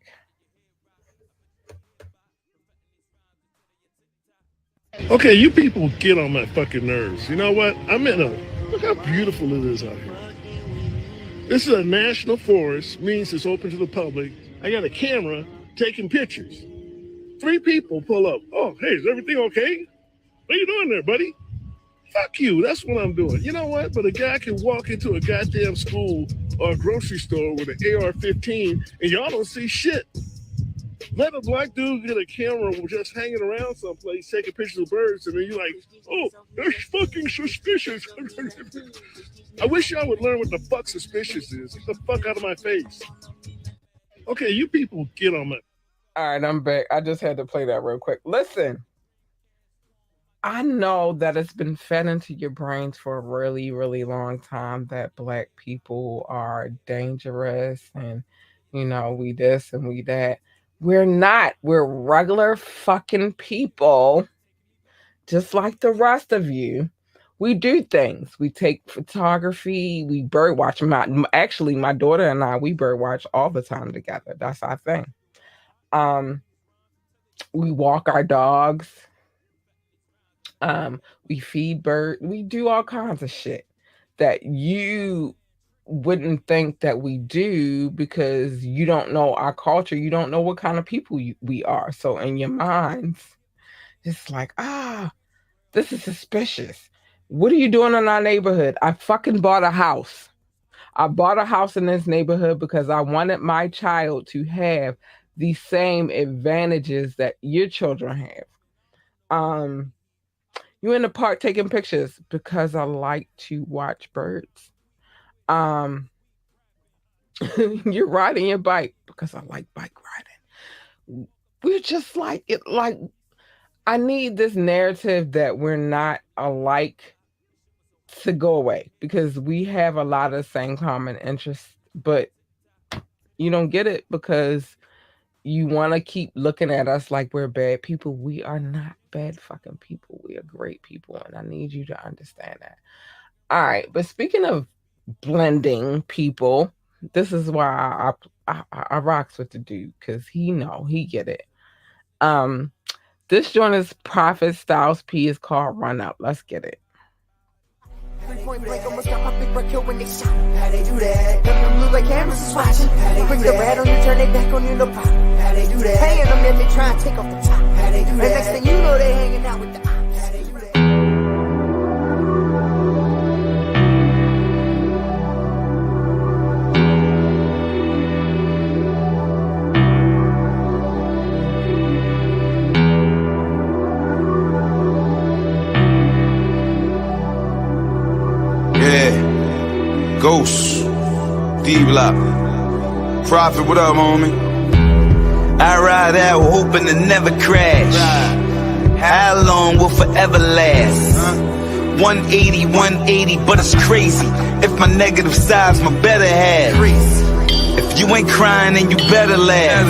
Okay, you people get on my fucking nerves. You know what? Look how beautiful it is out here. This is a national forest, means it's open to the public. I got a camera taking pictures. 3 people pull up. Oh, hey, is everything okay? What are you doing there, buddy? Fuck you, that's what I'm doing. You know what? But a guy can walk into a goddamn school or a grocery store with an AR-15 and y'all don't see shit. Let a black dude get a camera just hanging around someplace, taking pictures of birds, and then you're like, oh, that's fucking suspicious. I wish y'all would learn what the fuck suspicious is. Get the fuck out of my face. Okay, you people get on my... All right, I'm back. I just had to play that real quick. Listen, I know that it's been fed into your brains for a really, really long time that black people are dangerous and, you know, we this and we that. We're not. We're regular fucking people, just like the rest of you. We do things. We take photography. We bird watch. Actually, my daughter and I, we bird watch all the time together. That's our thing. We walk our dogs. We feed birds. We do all kinds of shit that you wouldn't think that we do because you don't know our culture. You don't know what kind of people we are. So in your minds, it's like, this is suspicious. What are you doing in our neighborhood? I fucking bought a house. I bought a house in this neighborhood because I wanted my child to have the same advantages that your children have. You in the park taking pictures because I like to watch birds. You're riding your bike because I like bike riding. We're just like it. Like, I need this narrative that we're not alike to go away because we have a lot of same common interests, but you don't get it because you want to keep looking at us like we're bad people. We are not bad fucking people. We are great people, and I need you to understand that. All right, but speaking of blending people, this is why I rocks with the dude because he get it. This joint is Prophet Styles P. is called Run Up. Let's get it. Point blank, almost got my big bro killed when they shot. How they do that? Them blue like cameras is watching. Bring the red on you, turn it back on you, no problem. How they do that? Hanging them there, they try and take off the top. How they do that? And next thing you know, they hanging out with the ops. How they do that? Ghost, D-Block, Prophet, what up, homie? I ride out hoping to never crash. How long will forever last? 180, but it's crazy. If my negative side's my better half. If you ain't crying, then you better laugh.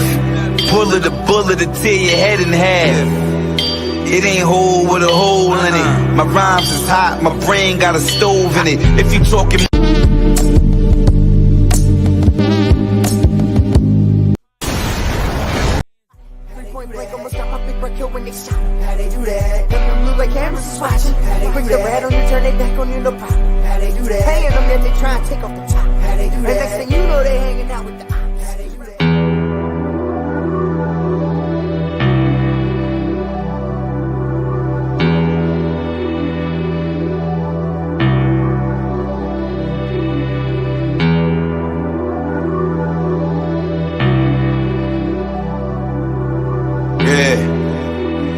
Bullet a bullet to tear your head in half. It ain't whole with a hole in it. My rhymes is hot, my brain got a stove in it. If you talking when they shot. How they do that? Them blue like cameras is watching. Bring the red on you, turn it back on you, no problem. How they do that? Hanging them there, they try and take off the top. How they do that? And next thing you know, they hanging out with the ops. How they do that?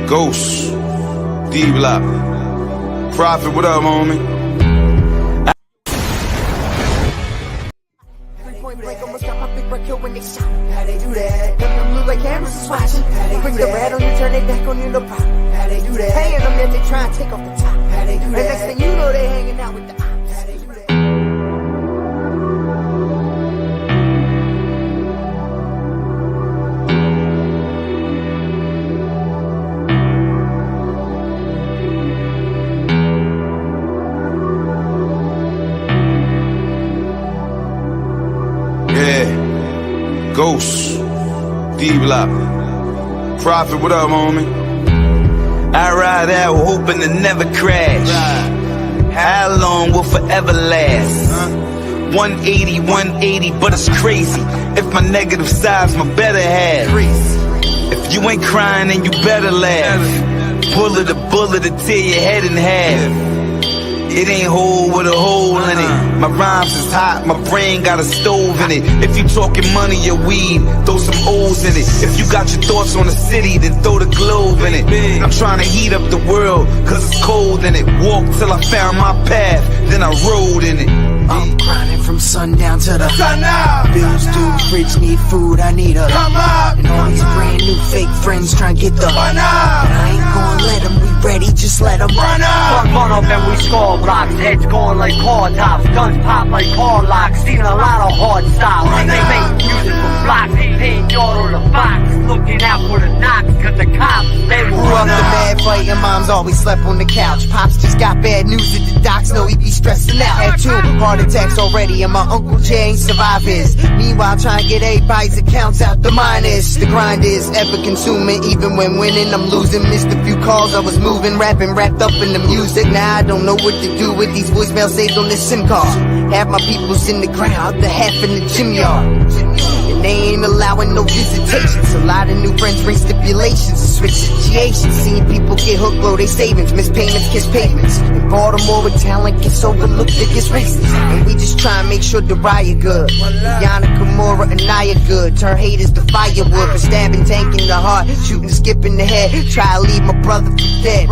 Ghost, D-Block, Prophet, what up, homie? Point blank, almost got my big bro killed when they shot. How they do that? Them blue like cameras is watching. Bring the red on you, turn it back on you, no problem. How they do that? Hanging them there, they try and take off the top. How they do that? And next thing you know, they hanging out with the ops. How they do that? Ghost, D-Block, Prophet, what up, homie? I ride out hoping to never crash. How long will forever last? 180, but it's crazy. If my negative side's my better half. If you ain't crying, then you better laugh. Bullet a bullet to tear your head in half. It ain't whole with a hole in it. My rhymes is hot, my brain got a stove in it. If you talking money or weed, throw some O's in it. If you got your thoughts on the city, then throw the globe in it. I'm trying to heat up the world, cause it's cold in it. Walk till I found my path, then I rode in it. I'm grinding from sundown to the sun out. Bills due, fridge need food, I need a come up. And all these brand new fake friends trying to get the run up. But I ain't gonna let them, we ready, just let them run up. Run up and we score blocks, heads going like car tops, guns pop like car locks, seen a lot of hard styles. They make music for blocks, paying y'all to the box, looking out for the knocks, cause the cops, they will grew run up the up. mad fight and moms always slept on the couch. Pops just got bad news at the docs, know he be stressing out. Had 2 heart attacks already and my Uncle Jay ain't survived his. Meanwhile trying to get everybody's accounts out the minus. The grind is ever consuming, even when winning I'm losing. Missed a few calls, I was moving, rapping, wrapped up in the music. Now I don't know what to do with these voicemails saved on this SIM card. Half my people's in the ground, the half in the gym yard. And they ain't allowing no visitations. A lot of new friends bring stipulations to switch situations. Seeing people get hooked, blow their savings, miss payments, kiss pavements. In Baltimore with talent gets overlooked, it gets racist. And we just try and make sure the riot good. Yana, Kimura, and Naya good. Turn haters to firewood, but stabbing, tank in the heart, shooting, skip in the head. Try to leave my brother for dead.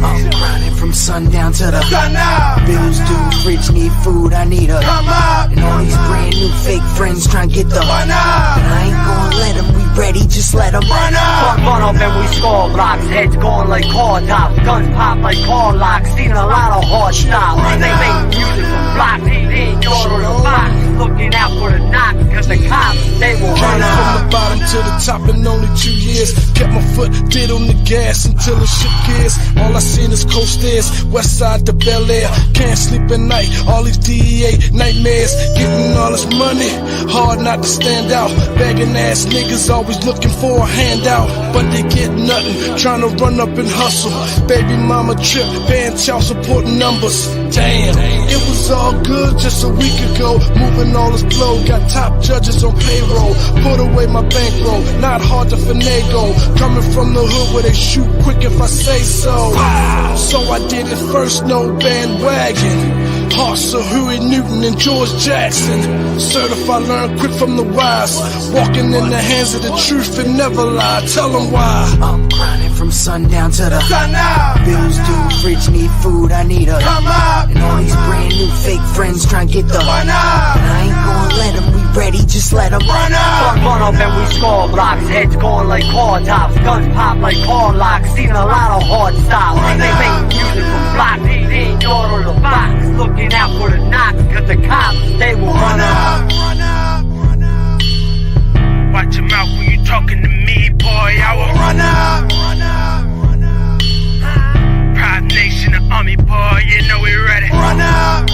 I'm grinding from sundown to the sun out. Bills due, fridge need food, I need a come up. And all these brand new fake friends trying to get the run up. But I ain't gonna let them, we ready, just let them run up. Run up and we score blocks, heads going like car tops, guns pop like car locks, seen a lot of hard styles. They make music for blocks, paying y'all to the box, looking out for the knocks, cause the cops, they will run up. From the bottom to the top in only 2 years. Kept my foot dead on the gas until the shit gears. All I seen is coast stairs, west side to Bel Air. Can't sleep at night, all these DEA nightmares. Getting all this money, hard not to stand out. Begging ass niggas always looking for a handout, but they get nothing, trying to run up and hustle. Baby mama trip, paying child support numbers. Damn, it was all good just a week ago. Moving all this blow, got top judges on payroll. Put away my bankroll, not hard to finagle. Coming from the hood where they shoot quick if I say so. So I did it first, no bandwagon. Hearts of Huey Newton and George Jackson. Certified, learn quick from the wise. Walking in the hands of the truth and never lie. Tell them why. I'm grinding from sundown to the sun out. Bills due, fridge need food, I need a come up. And all these brand new fake friends trying to get the run up. But I ain't gonna let them, we ready, just let them run up. Run up and we score blocks, heads going like car tops, guns pop like car locks, seen a lot of hard styles. They make music for blocks, paying y'all to the box, looking out for the knocks, cause the cops, they will run up. Watch your mouth when you talking to me, boy, I will run up. Pride Nation, the army, boy, you know we ready. Run up.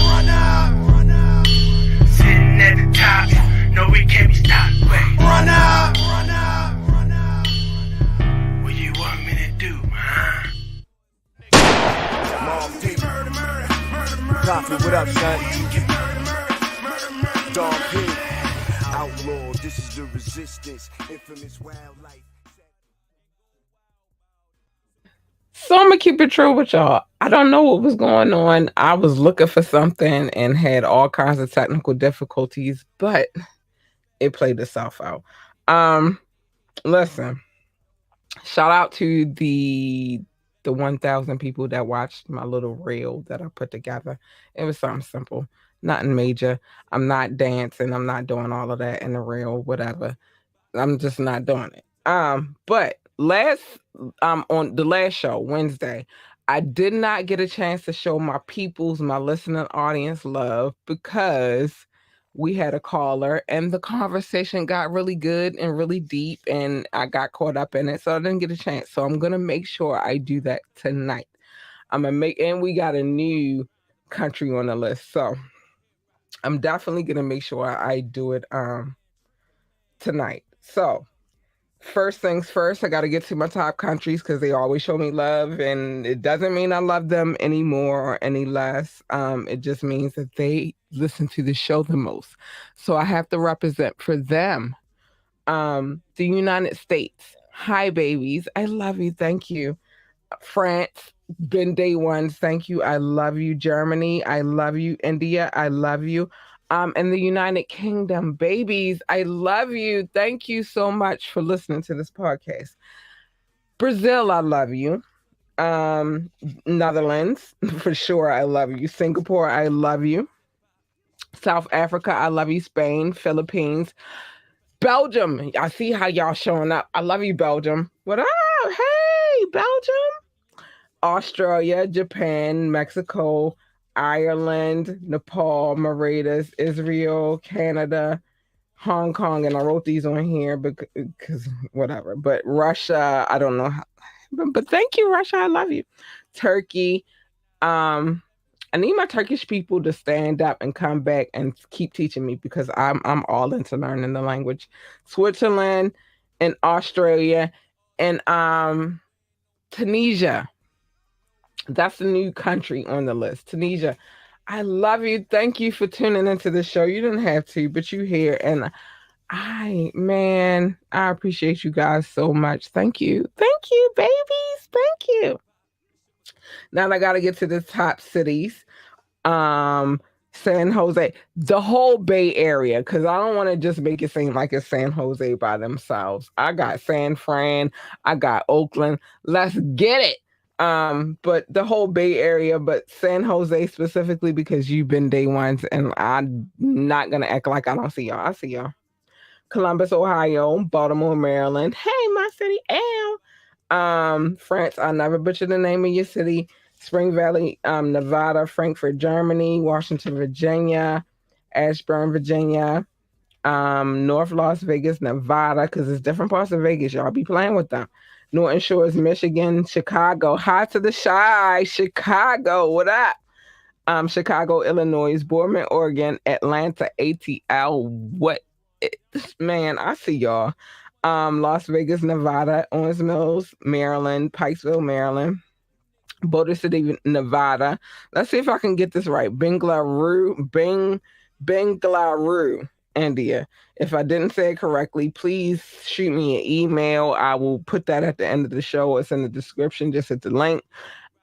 Sitting at the top, no we can't be stopped. Wait. Run up. What you want me to do, huh? Prophet, what up, son? Dog P. Outlaw, this is the resistance. Infamous wildlife. So I'm gonna keep it true with y'all. I don't know what was going on. I was looking for something and had all kinds of technical difficulties, but it played itself out. Listen, shout out to the 1,000 people that watched my little reel that I put together. It was something simple, nothing major. I'm not dancing. I'm not doing all of that in the reel, whatever. I'm just not doing it. But on the last show, Wednesday, I did not get a chance to show my listening audience love because we had a caller and the conversation got really good and really deep and I got caught up in it. So I didn't get a chance. So I'm going to make sure I do that tonight. And we got a new country on the list. So I'm definitely going to make sure I do it tonight. So first things first, I got to get to my top countries because they always show me love, and it doesn't mean I love them any more or any less. It just means that they listen to the show the most. So I have to represent for them. The United States. Hi, babies. I love you. Thank you. France. been day ones. Thank you. I love you, Germany. I love you, India. I love you. And the United Kingdom, babies, I love you. Thank you so much for listening to this podcast. Brazil, I love you. Um, Netherlands, for sure, I love you. Singapore, I love you. South Africa, I love you. Spain, Philippines, Belgium. I see how y'all showing up. I love you, Belgium. What up? Hey, Belgium. Australia, Japan, Mexico, Ireland, Nepal, Mauritius, Israel, Canada, Hong Kong, and I wrote these on here because whatever. But Russia, I don't know how, but thank you, Russia. I love you. Turkey. Um, I need my Turkish people to stand up and come back and keep teaching me because I'm all into learning the language. Switzerland and Australia and Tunisia. That's the new country on the list. Tunisia. I love you. Thank you for tuning into the show. You didn't have to, but you here. And I appreciate you guys so much. Thank you. Thank you, babies. Thank you. Now I gotta get to the top cities. Um San Jose, the whole Bay Area, because I don't want to just make it seem like it's San Jose by themselves. I got San Fran, I got Oakland. Let's get it. But the whole Bay Area, but San Jose specifically because you've been day ones, and I'm not gonna act like I don't see y'all. I see y'all. Columbus, Ohio, Baltimore, Maryland. Hey, my city, L. France, I'll never butcher the name of your city. Spring Valley, Nevada, Frankfurt, Germany, Washington, Virginia, Ashburn, Virginia, North Las Vegas, Nevada, because it's different parts of Vegas. Y'all be playing with them. Norton Shores, Michigan, Chicago. Hi to the shy, Chicago. What up? Chicago, Illinois, Boardman, Oregon, Atlanta, ATL. What? Man, I see y'all. Las Vegas, Nevada, Owens Mills, Maryland, Pikesville, Maryland, Boulder City, Nevada. Let's see if I can get this right. Bengaluru, India. If I didn't say it correctly, please shoot me an email. I will put that at the end of the show. It's in the description. Just hit the link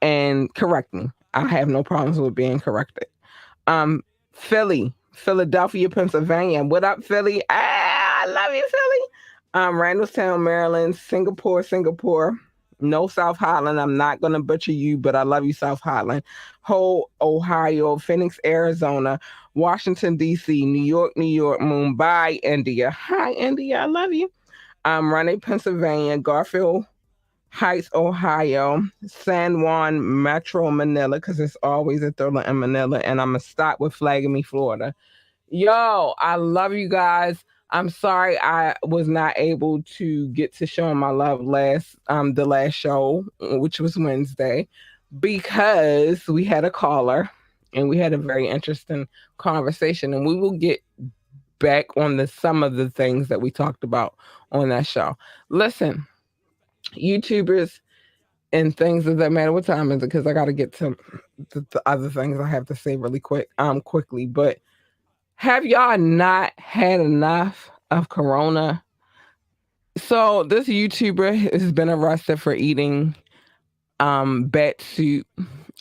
and correct me. I have no problems with being corrected. Philly, Philadelphia, Pennsylvania. What up, Philly? I love you, Philly. Randallstown, Maryland, Singapore. No, South Highland. I'm not going to butcher you, but I love you, South Highland. Whole Ohio, Phoenix, Arizona, Washington, D.C., New York, Mumbai, India. Hi, India. I love you. Raleigh, Pennsylvania, Garfield Heights, Ohio, San Juan, Metro, Manila, because it's always a thriller in Manila. And I'm going to stop with Flagami, Florida. Yo, I love you guys. I'm sorry I was not able to get to showing my love the last show, which was Wednesday, because we had a caller and we had a very interesting conversation, and we will get back on some of the things that we talked about on that show. Listen, YouTubers and things of that matter. What time is it? Because I got to get to the other things I have to say really quickly, but have y'all not had enough of Corona? So this YouTuber has been arrested for eating bat soup,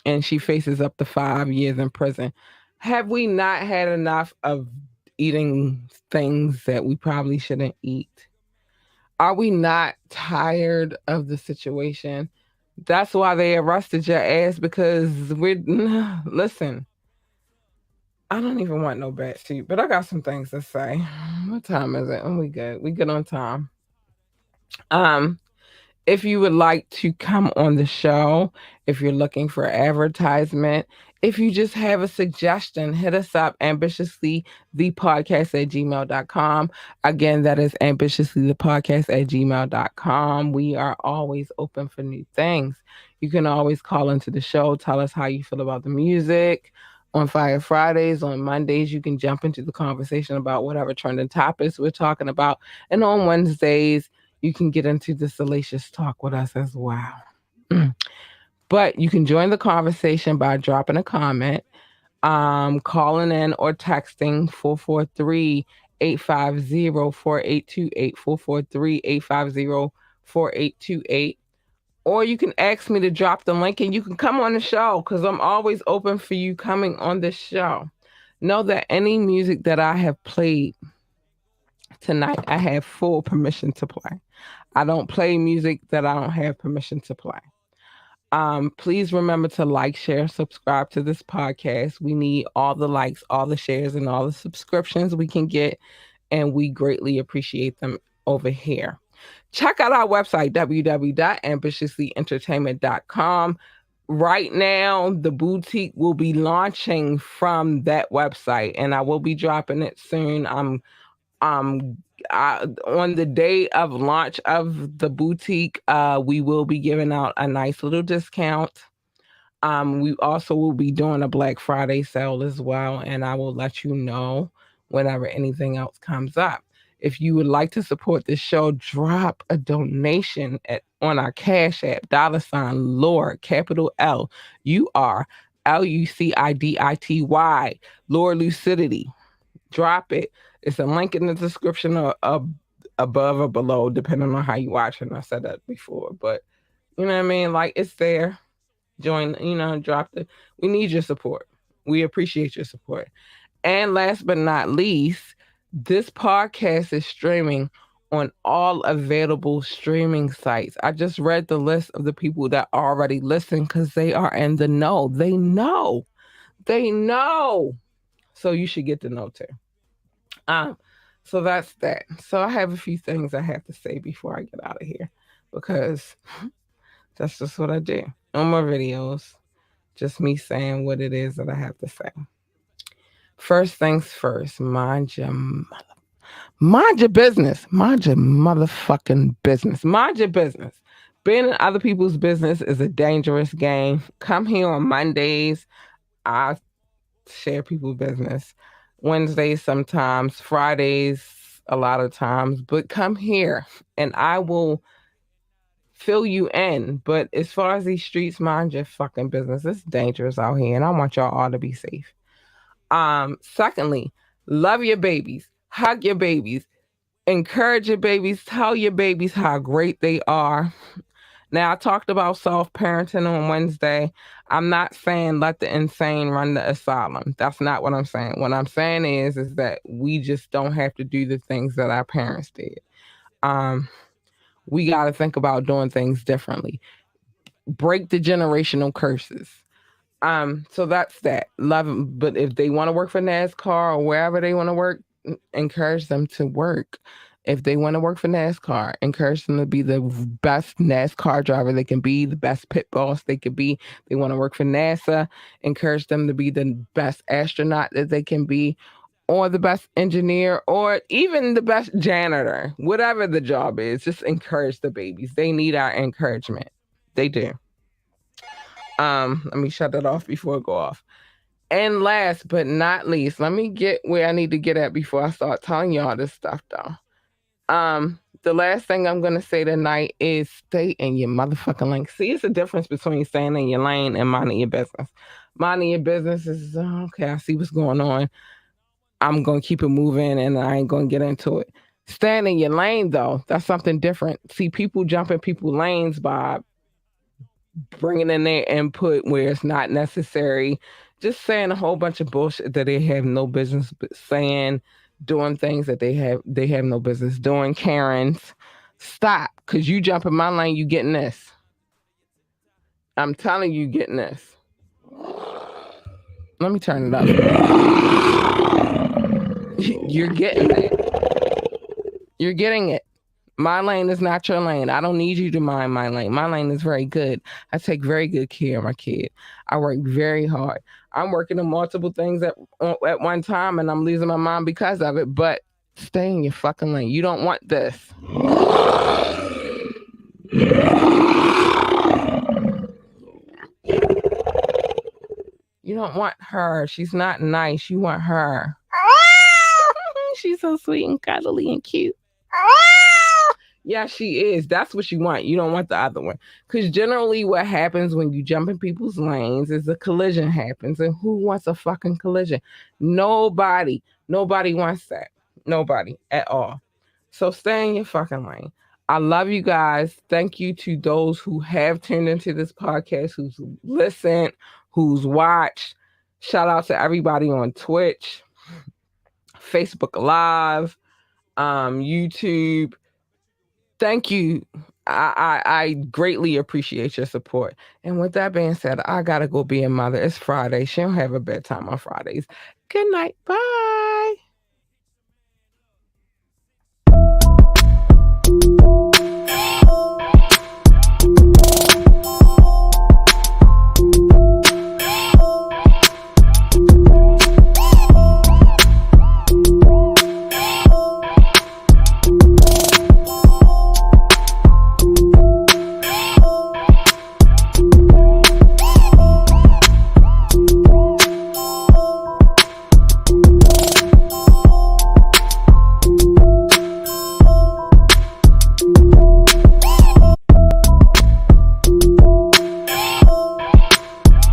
and she faces up to 5 years in prison. Have we not had enough of eating things that we probably shouldn't eat? Are we not tired of the situation? That's why they arrested your ass, because listen, I don't even want no bat soup, but I got some things to say. What time is it? Oh, we good. We good on time. If you would like to come on the show, if you're looking for advertisement, if you just have a suggestion, hit us up, ambitiouslythepodcast@gmail.com. Again, that is ambitiouslythepodcast@gmail.com. We are always open for new things. You can always call into the show, tell us how you feel about the music. On Fire Fridays, on Mondays, you can jump into the conversation about whatever trending topics we're talking about. And on Wednesdays, you can get into the salacious talk with us as well. But you can join the conversation by dropping a comment, calling in or texting 443-850-4828, 443-850-4828. or you can ask me to drop the link and you can come on the show because I'm always open for you coming on the show. Know that any music that I have played tonight, I have full permission to play. I don't play music that I don't have permission to play. Please remember to like, share, subscribe to this podcast. We need all the likes, all the shares, and all the subscriptions we can get, and we greatly appreciate them over here. Check out our website, www.ambitiouslyentertainment.com. Right now, the boutique will be launching from that website, and I will be dropping it soon. On the day of launch of the boutique, we will be giving out a nice little discount. We also will be doing a Black Friday sale as well, and I will let you know whenever anything else comes up. If you would like to support this show, drop a donation on our Cash App, $Lord, capital LURLUCIDITY, Lord Lucidity. Drop it. It's a link in the description or above or below, depending on how you watch it. And I said that before, but you know what I mean? Like, it's there. Join, drop it. We need your support. We appreciate your support. And last but not least, this podcast is streaming on all available streaming sites. I just read the list of the people that already listen because they are in the know. They know. So you should get to know too. So that's that. So I have a few things I have to say before I get out of here because that's just what I do. No more videos. Just me saying what it is that I have to say. First things first, mind your business. Mind your motherfucking business. Mind your business. Being in other people's business is a dangerous game. Come here on Mondays. I share people's business. Wednesdays sometimes, Fridays a lot of times, but come here and I will fill you in. But as far as these streets, mind your fucking business. It's dangerous out here and I want y'all all to be safe. Secondly, love your babies, hug your babies, encourage your babies, tell your babies how great they are. Now, I talked about self-parenting on Wednesday. I'm not saying let the insane run the asylum. That's not what I'm saying. What I'm saying is that we just don't have to do the things that our parents did. We got to think about doing things differently. Break the generational curses. So that's that. Love them. But if they want to work for NASCAR or wherever they want to work, encourage them to work. If they want to work for NASCAR, encourage them to be the best NASCAR driver they can be, the best pit boss they could be. They want to work for NASA, encourage them to be the best astronaut that they can be, or the best engineer, or even the best janitor. Whatever the job is, just encourage the babies. They need our encouragement. They do. Let me shut that off before it go off. And last but not least, let me get where I need to get at before I start telling y'all this stuff, though. The last thing I'm going to say tonight is stay in your motherfucking lane. See, it's a difference between staying in your lane and minding your business. Minding your business is, okay, I see what's going on. I'm going to keep it moving and I ain't going to get into it. Staying in your lane, though, that's something different. See, people jump in people's lanes by bringing in their input where it's not necessary, just saying a whole bunch of bullshit that they have no business saying, doing things that they have no business doing. Karens, stop, because you jump in my lane, you getting this. I'm telling you, getting this. Let me turn it up. You're getting it. You're getting it. My lane is not your lane. I don't need you to mind my lane. My lane is very good. I take very good care of my kid. I work very hard. I'm working on multiple things at one time and I'm losing my mind because of it, but stay in your fucking lane. You don't want this. You don't want her. She's not nice. You want her. She's so sweet and cuddly and cute. Yeah, she is. That's what you want. You don't want the other one. Because generally what happens when you jump in people's lanes is a collision happens. And who wants a fucking collision? Nobody. Nobody wants that. Nobody at all. So stay in your fucking lane. I love you guys. Thank you to those who have tuned into this podcast, who's listened, who's watched. Shout out to everybody on Twitch, Facebook Live, YouTube. Thank you. I greatly appreciate your support. And with that being said, I gotta go be a mother. It's Friday. She don't have a bedtime on Fridays. Good night. Bye.